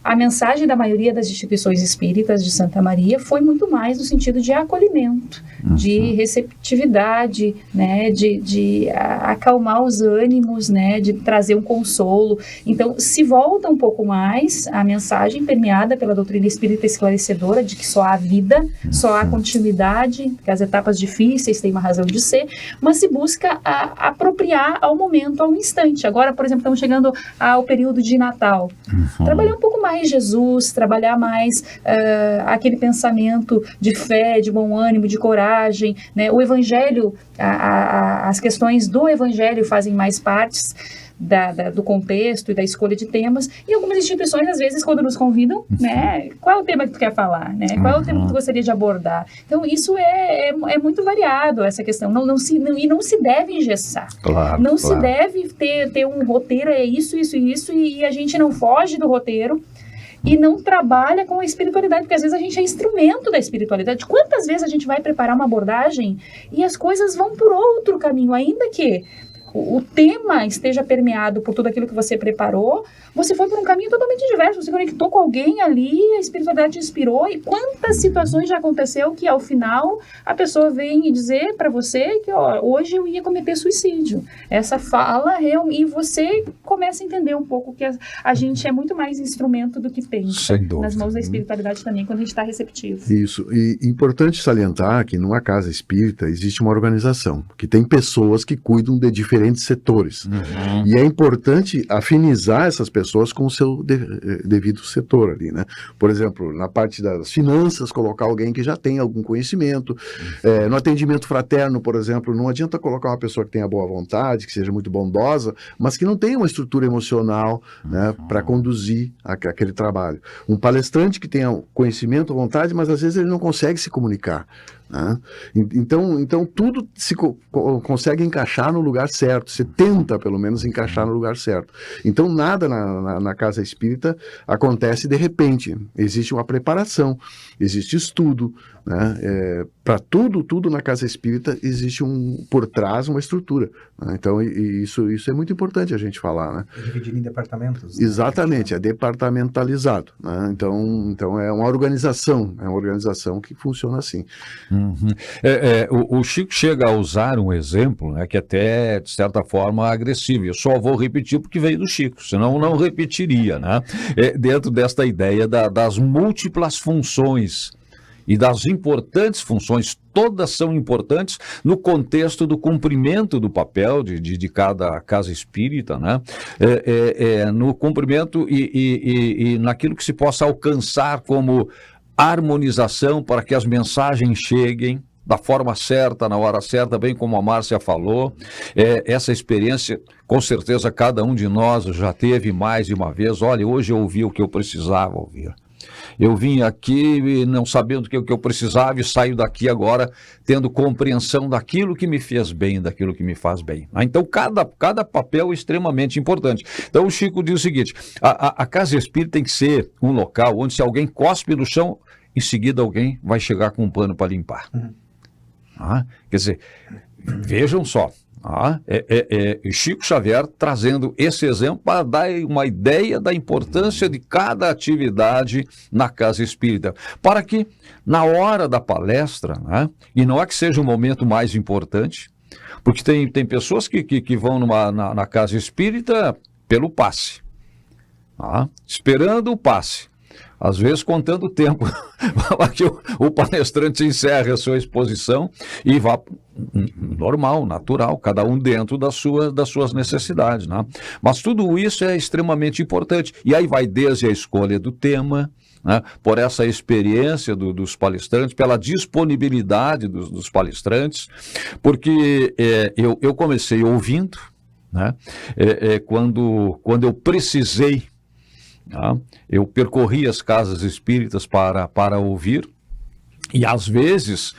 a mensagem da maioria das instituições espíritas de Santa Maria foi muito mais no sentido de acolhimento, de receptividade, né, de acalmar os ânimos, né, de trazer um consolo. Então, se volta um pouco mais a mensagem permeada pela doutrina espírita esclarecedora de que só há vida, só há continuidade, que as etapas difíceis têm uma razão de ser, mas se busca apropriar ao momento, ao instante. Agora, por exemplo, estamos chegando ao período de Natal. Trabalhar um pouco mais Jesus, trabalhar mais aquele pensamento de fé, de bom ânimo, de coragem, né? O Evangelho, as questões do Evangelho fazem mais partes do contexto e da escolha de temas, e algumas instituições, às vezes, quando nos convidam, né, qual é o tema que tu quer falar, né, qual é o tema que tu gostaria de abordar. Então, isso é muito variado, essa questão, não se deve engessar, se deve ter um roteiro, é isso, e a gente não foge do roteiro, e não trabalha com a espiritualidade, porque às vezes a gente é instrumento da espiritualidade. Quantas vezes a gente vai preparar uma abordagem e as coisas vão por outro caminho, ainda que o tema esteja permeado por tudo aquilo que você preparou, você foi por um caminho totalmente diverso, você conectou com alguém ali, a espiritualidade te inspirou, e quantas situações já aconteceu que ao final a pessoa vem dizer para você que hoje eu ia cometer suicídio. Essa fala, e você começa a entender um pouco que a gente é muito mais instrumento do que pensa, nas mãos da espiritualidade também, quando a gente está receptivo. Isso, e importante salientar que numa casa espírita existe uma organização, que tem pessoas que cuidam de diferentes diferentes setores. E é importante afinizar essas pessoas com o seu devido setor ali, né? Por exemplo, na parte das finanças, colocar alguém que já tem algum conhecimento. No atendimento fraterno, por exemplo, não adianta colocar uma pessoa que tenha boa vontade, que seja muito bondosa, mas que não tenha uma estrutura emocional, né, para conduzir aquele trabalho. Um palestrante que tenha conhecimento, vontade, mas às vezes ele não consegue se comunicar, né? Então tudo se consegue encaixar no lugar certo. Você tenta, pelo menos, encaixar no lugar certo. Então nada na casa espírita acontece de repente. Existe uma preparação, existe estudo, né? Para tudo na casa espírita existe por trás uma estrutura, né? Então isso é muito importante a gente falar, né? É dividido em departamentos, né? Exatamente, é departamentalizado, né? Então é uma organização que funciona assim. O Chico chega a usar um exemplo, né, que até, de certa forma, agressivo. Eu só vou repetir porque veio do Chico, senão não repetiria, né? Dentro desta ideia das múltiplas funções e das importantes funções, todas são importantes no contexto do cumprimento do papel de cada casa espírita, né? No cumprimento e naquilo que se possa alcançar como harmonização para que as mensagens cheguem da forma certa, na hora certa, bem como a Márcia falou. Essa experiência, com certeza, cada um de nós já teve mais de uma vez. Olha, hoje eu ouvi o que eu precisava ouvir. Eu vim aqui não sabendo o que eu precisava e saio daqui agora tendo compreensão daquilo que me fez bem, daquilo que me faz bem. Então, cada papel é extremamente importante. Então, o Chico diz o seguinte: a casa espírita tem que ser um local onde, se alguém cospe no chão, em seguida alguém vai chegar com um pano para limpar. Quer dizer, vejam só. Chico Xavier trazendo esse exemplo para dar uma ideia da importância de cada atividade na casa espírita, para que na hora da palestra, né, e não é que seja o momento mais importante, porque tem pessoas que vão na casa espírita pelo passe, esperando o passe. Às vezes contando o tempo para que o palestrante encerre a sua exposição e vá normal, natural, cada um dentro das suas necessidades, né? Mas tudo isso é extremamente importante. E aí vai desde a escolha do tema, né, por essa experiência dos palestrantes, pela disponibilidade dos palestrantes, porque eu comecei ouvindo, né, quando eu precisei. Eu percorri as casas espíritas para ouvir, e às vezes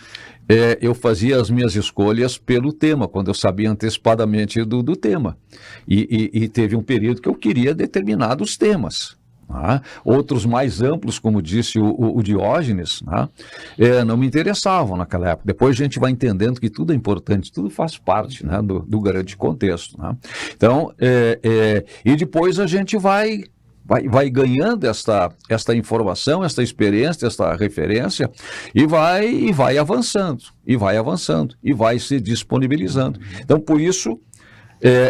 eu fazia as minhas escolhas pelo tema, quando eu sabia antecipadamente do tema, e teve um período que eu queria determinados temas. Outros mais amplos, como disse o Diógenes, não me interessavam naquela época. Depois a gente vai entendendo que tudo é importante, tudo faz parte, né, do grande contexto, né? Então, e depois a gente vai ganhando esta informação, esta experiência, esta referência, e vai avançando, e vai se disponibilizando. Então, por isso,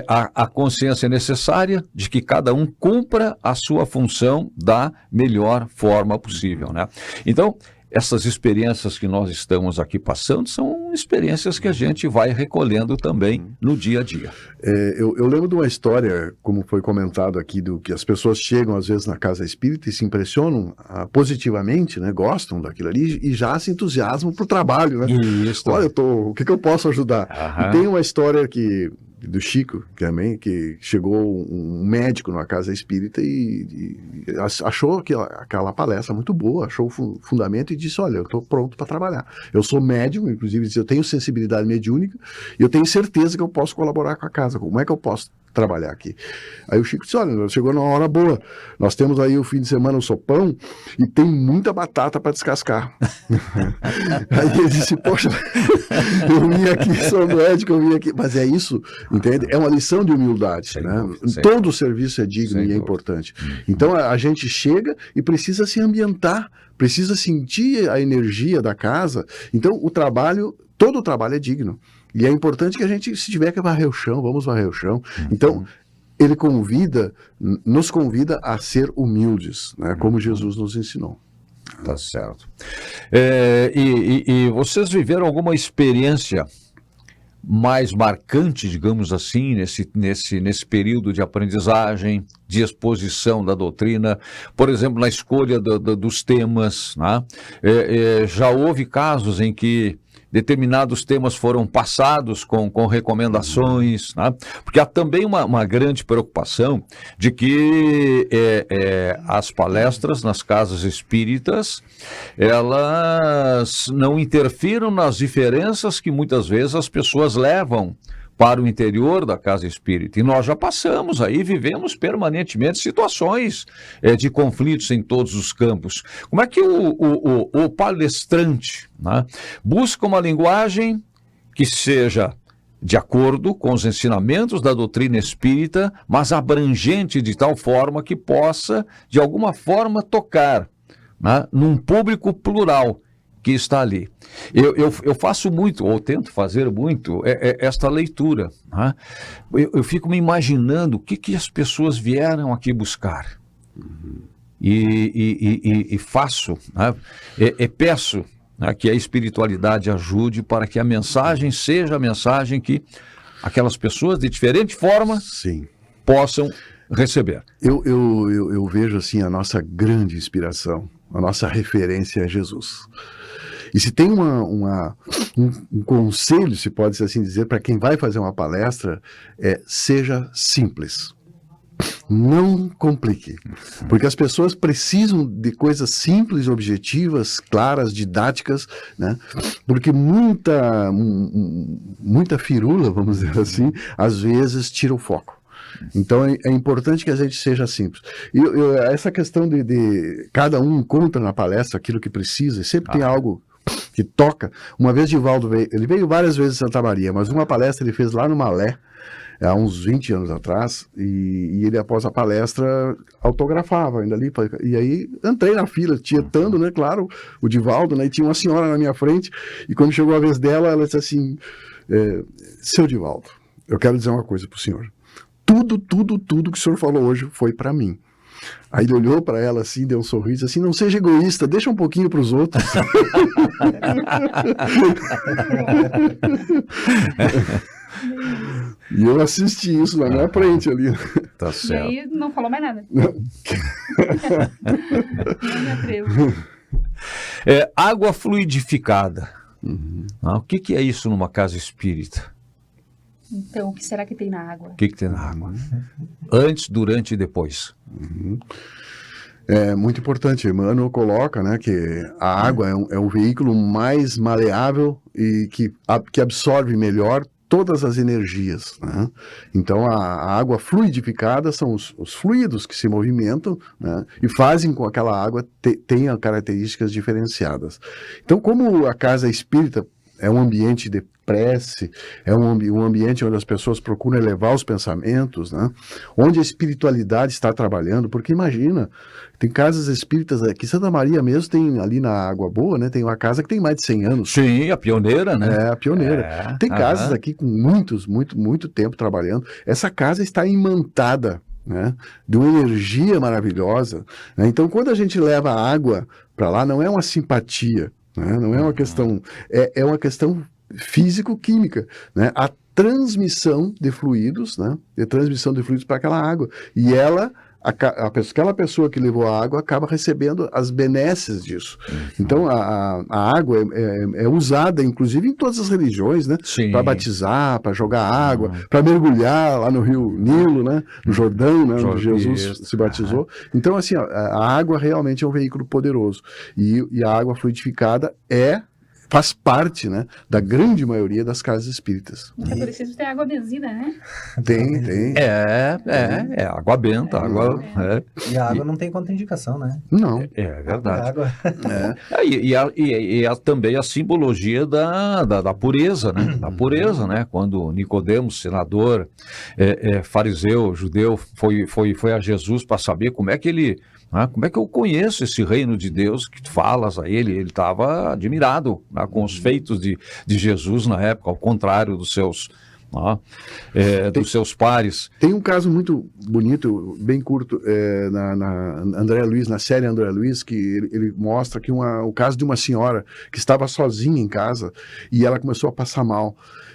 a consciência necessária de que cada um cumpra a sua função da melhor forma possível, né? Então, essas experiências que nós estamos aqui passando são experiências que a gente vai recolhendo também no dia a dia. Eu lembro de uma história, como foi comentado aqui, do que as pessoas chegam às vezes na casa espírita e se impressionam positivamente, né, gostam daquilo ali e já se entusiasmam para o trabalho, né? Isso. Olha, o que eu posso ajudar? E tem uma história do Chico também, que chegou um médico numa casa espírita e achou aquela palestra muito boa, achou o fundamento e disse: olha, eu estou pronto para trabalhar. Eu sou médium, inclusive disse, eu tenho sensibilidade mediúnica e eu tenho certeza que eu posso colaborar com a casa. Como é que eu posso trabalhar aqui? Aí o Chico disse: olha, chegou numa hora boa, nós temos aí o fim de semana o sopão e tem muita batata para descascar. Aí ele disse: poxa, eu vim aqui, sou médico, eu vim aqui, mas é isso, entende? É uma lição de humildade, né? Todo todo serviço é digno e é importante. Então a gente chega e precisa se ambientar, precisa sentir a energia da casa. Então todo o trabalho é digno. E é importante que a gente, se tiver que varrer o chão, vamos varrer o chão. Então, ele nos convida a ser humildes, né, como Jesus nos ensinou. Tá certo. E vocês viveram alguma experiência mais marcante, digamos assim, nesse período de aprendizagem, de exposição da doutrina, por exemplo, na escolha dos temas, né? Já houve casos em que determinados temas foram passados com recomendações, né? Porque há também uma grande preocupação de que as palestras nas casas espíritas, elas não interfiram nas diferenças que muitas vezes as pessoas levam para o interior da casa espírita. E nós já passamos aí, vivemos permanentemente situações de conflitos em todos os campos. Como é que o palestrante, né, busca uma linguagem que seja de acordo com os ensinamentos da doutrina espírita, mas abrangente de tal forma que possa, de alguma forma, tocar, né, num público plural que está ali. Eu faço muito, ou tento fazer muito, esta leitura, né? Eu fico me imaginando o que as pessoas vieram aqui buscar. E faço, né? Peço, né, que a espiritualidade ajude para que a mensagem seja a mensagem que aquelas pessoas, de diferente forma, Sim. possam receber. Eu vejo assim a nossa grande inspiração, a nossa referência é Jesus. E se tem um conselho, se pode assim dizer, para quem vai fazer uma palestra, seja simples. Não complique. Porque as pessoas precisam de coisas simples, objetivas, claras, didáticas, né? Porque muita firula, vamos dizer assim, às vezes tira o foco. Então é importante que a gente seja simples. Essa questão de cada um encontra na palestra aquilo que precisa, e sempre tem algo que toca. Uma vez Divaldo veio, ele veio várias vezes em Santa Maria, mas uma palestra ele fez lá no Malé, há uns 20 anos atrás, e ele após a palestra autografava ainda ali, e aí entrei na fila, tietando, né, claro, o Divaldo, né, e tinha uma senhora na minha frente, e quando chegou a vez dela, ela disse assim, seu Divaldo, eu quero dizer uma coisa pro senhor, tudo que o senhor falou hoje foi para mim. Aí ele olhou para ela assim, deu um sorriso, assim, não seja egoísta, deixa um pouquinho para os outros. E eu assisti isso na minha frente ali. Tá E certo. aí não falou mais nada. Não me atrevo. Água fluidificada. O que é isso numa casa espírita? Então, o que será que tem na água? O que tem na água? Antes, durante e depois. É muito importante, Emmanuel coloca, né, que a água é um veículo mais maleável e que absorve melhor todas as energias, né? Então a água fluidificada são os fluidos que se movimentam, né, e fazem com que aquela água tenha características diferenciadas. Então, como a casa espírita é um ambiente de prece, é um ambiente onde as pessoas procuram elevar os pensamentos, né? Onde a espiritualidade está trabalhando, porque imagina, tem casas espíritas aqui, Santa Maria mesmo tem ali na Água Boa, né? Tem uma casa que tem mais de 100 anos. Sim, a pioneira, né? É, a pioneira. Tem casas aqui com muito tempo trabalhando. Essa casa está imantada, né, de uma energia maravilhosa, né? Então, quando a gente leva a água para lá, não é uma simpatia, né? Não é uma questão, é uma questão físico-química, né? A transmissão de fluidos, né? De transmissão de fluidos para aquela água. E aquela pessoa que levou a água acaba recebendo as benesses disso. Então, a água é usada, inclusive, em todas as religiões, né? Para batizar, para jogar água, para mergulhar lá no rio Nilo, né? No Jordão, né? Onde Jesus se batizou. Então, assim, a água realmente é um veículo poderoso. E a água fluidificada faz parte, né, da grande maioria das casas espíritas. É preciso ter água benzida, né? Tem. Água benta, água... E a água não tem contraindicação, né? Não. É verdade. Água. E também a simbologia da pureza, né? Da pureza, né? Quando Nicodemos, senador, fariseu, judeu, foi a Jesus para saber como é que ele... como é que eu conheço esse reino de Deus que tu falas a ele? Ele estava admirado, né, com os feitos de Jesus na época, ao contrário dos seus dos seus pares. Tem um caso muito bonito, bem curto, na André Luiz, na série André Luiz, que ele mostra que o caso de uma senhora que estava sozinha em casa e ela começou a passar mal.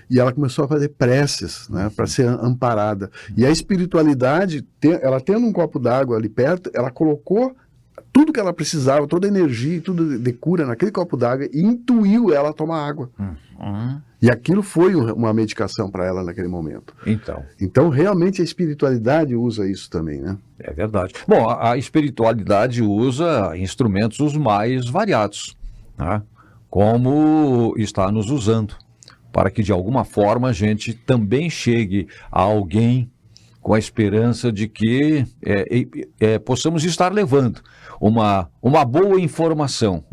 E ela começou a fazer preces, né, para ser amparada. E a espiritualidade, ela tendo um copo d'água ali perto, ela colocou tudo que ela precisava, toda a energia e tudo de cura naquele copo d'água e intuiu ela a tomar água. E aquilo foi uma medicação para ela naquele momento. Então, realmente, a espiritualidade usa isso também, né? É verdade. Bom, a espiritualidade usa instrumentos os mais variados, né? Como está nos usando, para que de alguma forma a gente também chegue a alguém com a esperança de que possamos estar levando uma boa informação,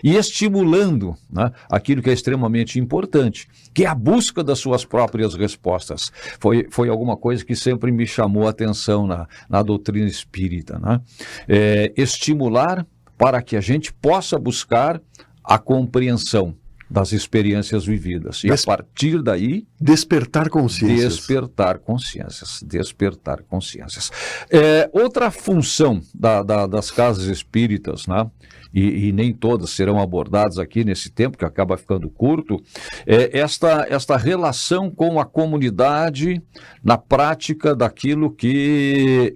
e estimulando, né, aquilo que é extremamente importante, que é a busca das suas próprias respostas. Foi alguma coisa que sempre me chamou a atenção na doutrina espírita, né? Estimular para que a gente possa buscar a compreensão das experiências vividas. E a partir daí... Despertar consciências. Despertar consciências. Outra função das casas espíritas, né? E nem todas serão abordadas aqui nesse tempo, que acaba ficando curto, é esta relação com a comunidade na prática daquilo que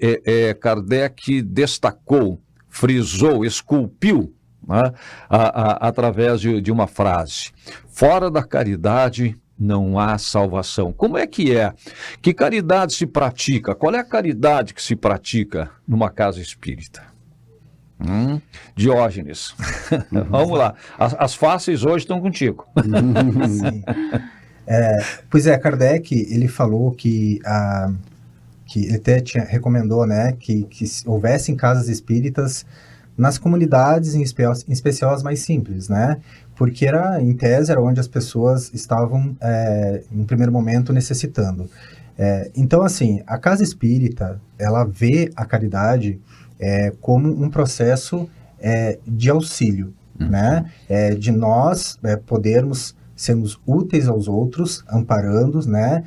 Kardec destacou, frisou, esculpiu, né, através de uma frase: fora da caridade não há salvação. Como é? Que caridade se pratica? Qual é a caridade que se pratica numa casa espírita? Diógenes. Vamos lá. As fáceis hoje estão contigo. Sim. Pois é, Kardec, ele falou que ele até recomendou, né, que houvessem casas espíritas nas comunidades, em especial as mais simples, né? Porque em tese, era onde as pessoas estavam, em primeiro momento, necessitando. Então, assim, a casa espírita, ela vê a caridade como um processo de auxílio, né? De nós podermos sermos úteis aos outros, amparando, né?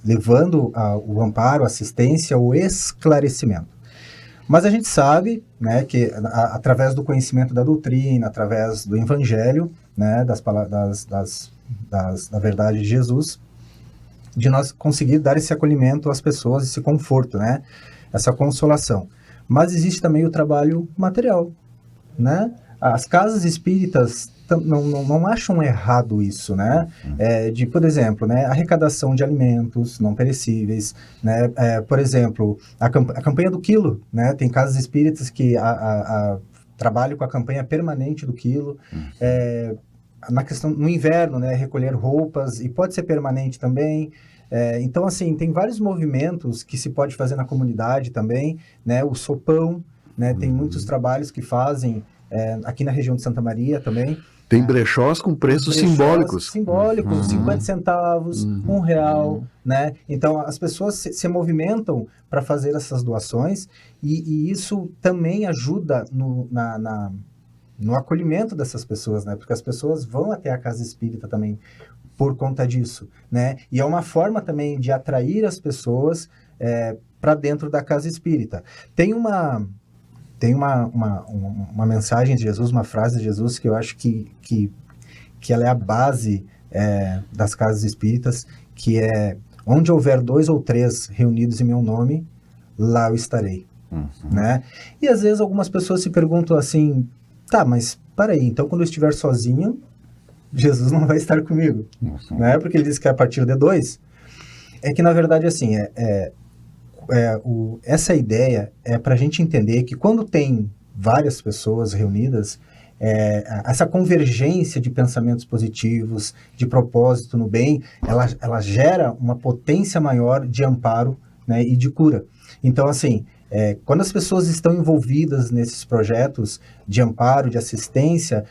Levando o amparo, a assistência, o esclarecimento. Mas a gente sabe, né, que através do conhecimento da doutrina, através do evangelho, né, da verdade de Jesus, de nós conseguir dar esse acolhimento às pessoas, esse conforto, né, essa consolação. Mas existe também o trabalho material, né? As casas espíritas não acham errado isso, né? Por exemplo, né, arrecadação de alimentos não perecíveis, né? Por exemplo, a campanha do quilo, né? Tem casas espíritas que trabalham com a campanha permanente do quilo. Na questão, no inverno, né, recolher roupas, e pode ser permanente também. Então, assim, tem vários movimentos que se pode fazer na comunidade também, né? O sopão, né? Tem muitos trabalhos que fazem aqui na região de Santa Maria também. Tem brechós com preços simbólicos. 50 centavos, R$1, né? Então, as pessoas se movimentam para fazer essas doações e isso também ajuda no acolhimento dessas pessoas, né? Porque as pessoas vão até a casa espírita também por conta disso, né? E é uma forma também de atrair as pessoas para dentro da casa espírita. Tem uma mensagem de Jesus, uma frase de Jesus que eu acho que ela é a base das casas espíritas, que é: onde houver 2 ou 3 reunidos em meu nome, lá eu estarei. Né? E às vezes algumas pessoas se perguntam assim: tá, mas peraí, então quando eu estiver sozinho, Jesus não vai estar comigo, né? Porque ele disse que é a partir de 2. É que na verdade assim, essa ideia é para a gente entender que quando tem várias pessoas reunidas, essa convergência de pensamentos positivos, de propósito no bem, ela gera uma potência maior de amparo, né, e de cura. Então, assim, quando as pessoas estão envolvidas nesses projetos de amparo, de assistência,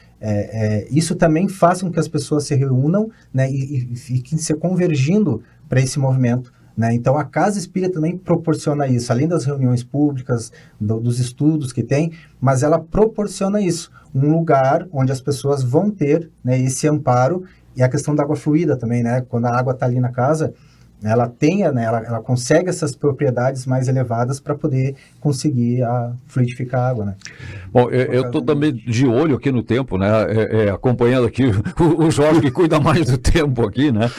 isso também faz com que as pessoas se reúnam, né, e fiquem se convergindo para esse movimento. Né? Então, a Casa Espírita também proporciona isso, além das reuniões públicas, dos estudos que tem, mas ela proporciona isso, um lugar onde as pessoas vão ter, né, esse amparo E a questão da água fluida também, né? Quando a água está ali na casa, ela ela consegue essas propriedades mais elevadas para poder conseguir fluidificar a água, né? Bom, eu estou também de olho aqui no tempo, né? Acompanhando aqui o Jorge, que cuida mais do tempo aqui, né?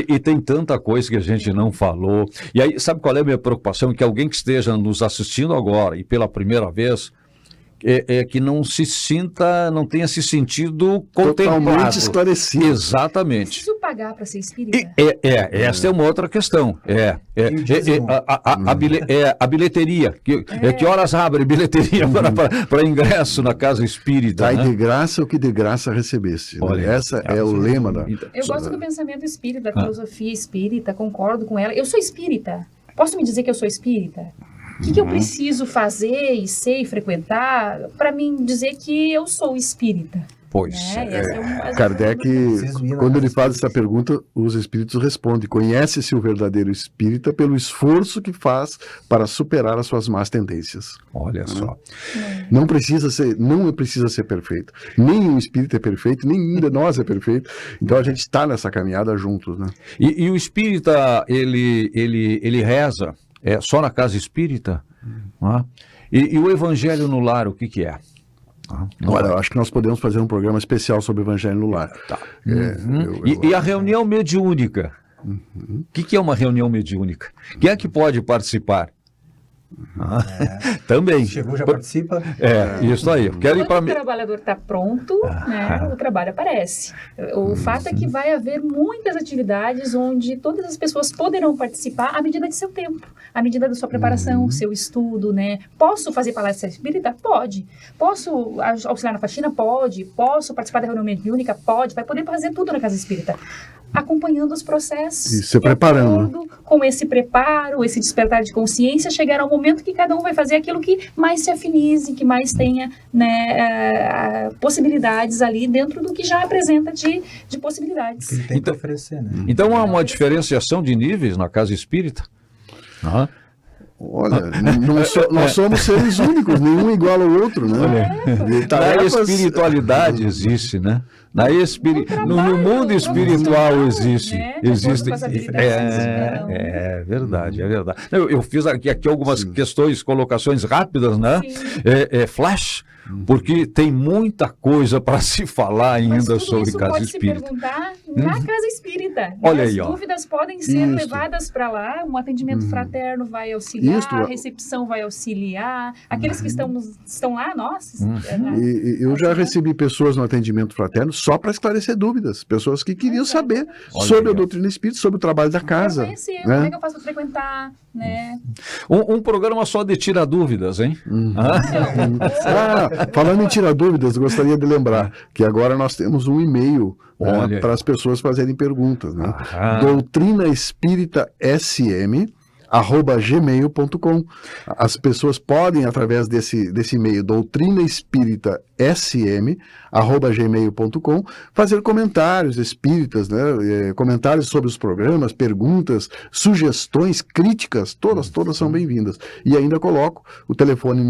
E tem tanta coisa que a gente não falou. E aí, sabe qual é a minha preocupação? Que alguém que esteja nos assistindo agora e pela primeira vez, que não tenha se sentido contemplado. Totalmente esclarecido. Exatamente. Preciso pagar para ser espírita? Essa é uma outra questão. A bilheteria. Que horas abre bilheteria para ingresso na casa espírita? Dai né? de graça o que de graça recebeste. Olha, Essa é o lema da... Eu gosto do pensamento espírita, da filosofia espírita, concordo com ela. Eu sou espírita. Posso me dizer que eu sou espírita? O que eu preciso fazer e ser e frequentar para mim dizer que eu sou espírita? Pois Kardec, quando ele faz essa pergunta, os espíritos respondem: conhece-se o verdadeiro espírita pelo esforço que faz para superar as suas más tendências. Olha só. Não precisa ser perfeito. Nenhum espírito é perfeito, nenhum de nós é perfeito. Então a gente está nessa caminhada juntos, né? E o espírita, ele reza só na casa espírita? Né? E o evangelho no lar, o que é? Olha, eu acho que nós podemos fazer um programa especial sobre o Evangelho no Lar. Tá. E a reunião mediúnica? O que é uma reunião mediúnica? Quem é que pode participar? Também. Chegou, já participa. Isso aí. Quando o trabalhador está pronto, né, o trabalho aparece. O fato é que vai haver muitas atividades onde todas as pessoas poderão participar à medida de seu tempo, à medida da sua preparação, seu estudo, né? Posso fazer palestra espírita? Pode. Posso auxiliar na faxina? Pode. Posso participar da reunião mediúnica? Pode. Vai poder fazer tudo na casa espírita, acompanhando os processos. E se preparando. Com esse preparo, esse despertar de consciência, chegar ao momento que cada um vai fazer aquilo que mais se afinize, que mais tenha, né, possibilidades ali dentro do que já apresenta de possibilidades. Que ele tem que oferecer, né? Então há uma diferenciação de níveis na casa espírita? Olha, nós somos seres únicos, nenhum igual ao outro, né? Na espiritualidade existe, né? No mundo espiritual existe. É verdade. Eu fiz aqui algumas questões, colocações rápidas, né? Flash, porque tem muita coisa para se falar ainda sobre casa espírita. Pode se perguntar na casa espírita. Olha as aí, dúvidas podem ser levadas para lá, um atendimento fraterno vai auxiliar, a recepção vai auxiliar, aqueles que estão lá, Eu já recebi pessoas no atendimento fraterno só para esclarecer dúvidas, pessoas que queriam saber sobre a doutrina espírita, sobre o trabalho da casa. Conhecer, como é que eu faço para frequentar, né? Um programa só de tirar dúvidas, hein? Falando em tirar dúvidas, gostaria de lembrar que agora nós temos um e-mail para as pessoas fazerem perguntas, né? doutrinaespiritasm@gmail.com. As pessoas podem, através desse e-mail, doutrinaespiritasm@gmail.com, fazer comentários espíritas, né? Comentários sobre os programas, perguntas, sugestões, críticas, todas são bem-vindas. E ainda coloco o telefone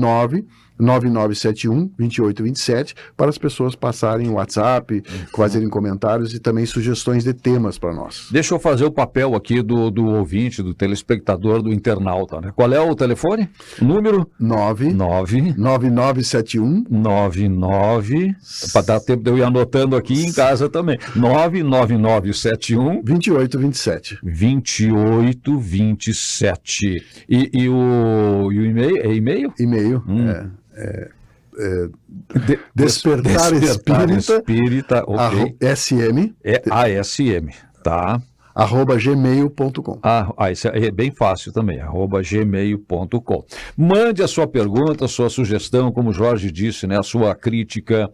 99971-2827 para as pessoas passarem o WhatsApp, fazerem comentários e também sugestões de temas para nós. Deixa eu fazer o papel aqui do ouvinte, do telespectador, do internauta, né? Qual é o telefone? O número? 9971 para dar tempo de eu ir anotando aqui em casa também. 99971 2827. 2827. E o e-mail? É e-mail? E-mail, Despertar Espírita, ok. SM. ASM, tá? @gmail.com. Isso é bem fácil também, @gmail.com. Mande a sua pergunta, a sua sugestão, como o Jorge disse, né, a sua crítica.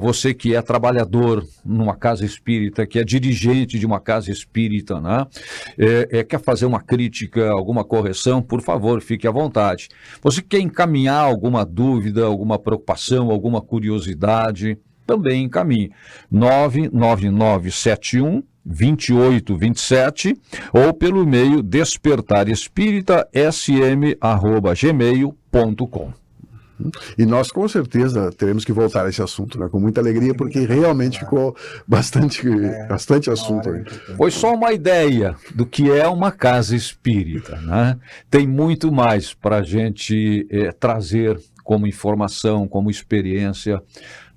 Você que é trabalhador numa casa espírita, que é dirigente de uma casa espírita, né, quer fazer uma crítica, alguma correção, por favor, fique à vontade. Você quer encaminhar alguma dúvida, alguma preocupação, alguma curiosidade, também encaminhe. 99971 2827 ou pelo e-mail despertarespiritasm@gmail.com. E nós, com certeza, teremos que voltar a esse assunto, né? Com muita alegria, porque realmente ficou bastante assunto aí. Foi só uma ideia do que é uma casa espírita, né? Tem muito mais para a gente trazer como informação, como experiência,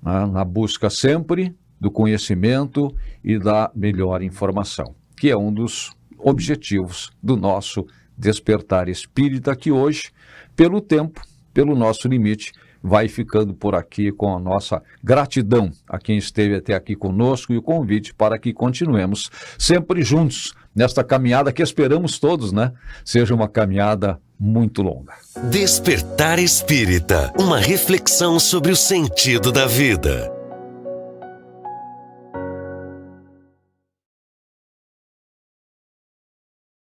né? Na busca sempre do conhecimento e da melhor informação, que é um dos objetivos do nosso Despertar Espírita, que hoje, pelo tempo, pelo nosso limite, vai ficando por aqui com a nossa gratidão a quem esteve até aqui conosco e o convite para que continuemos sempre juntos nesta caminhada que esperamos todos, né? Seja uma caminhada muito longa. Despertar Espírita, uma reflexão sobre o sentido da vida.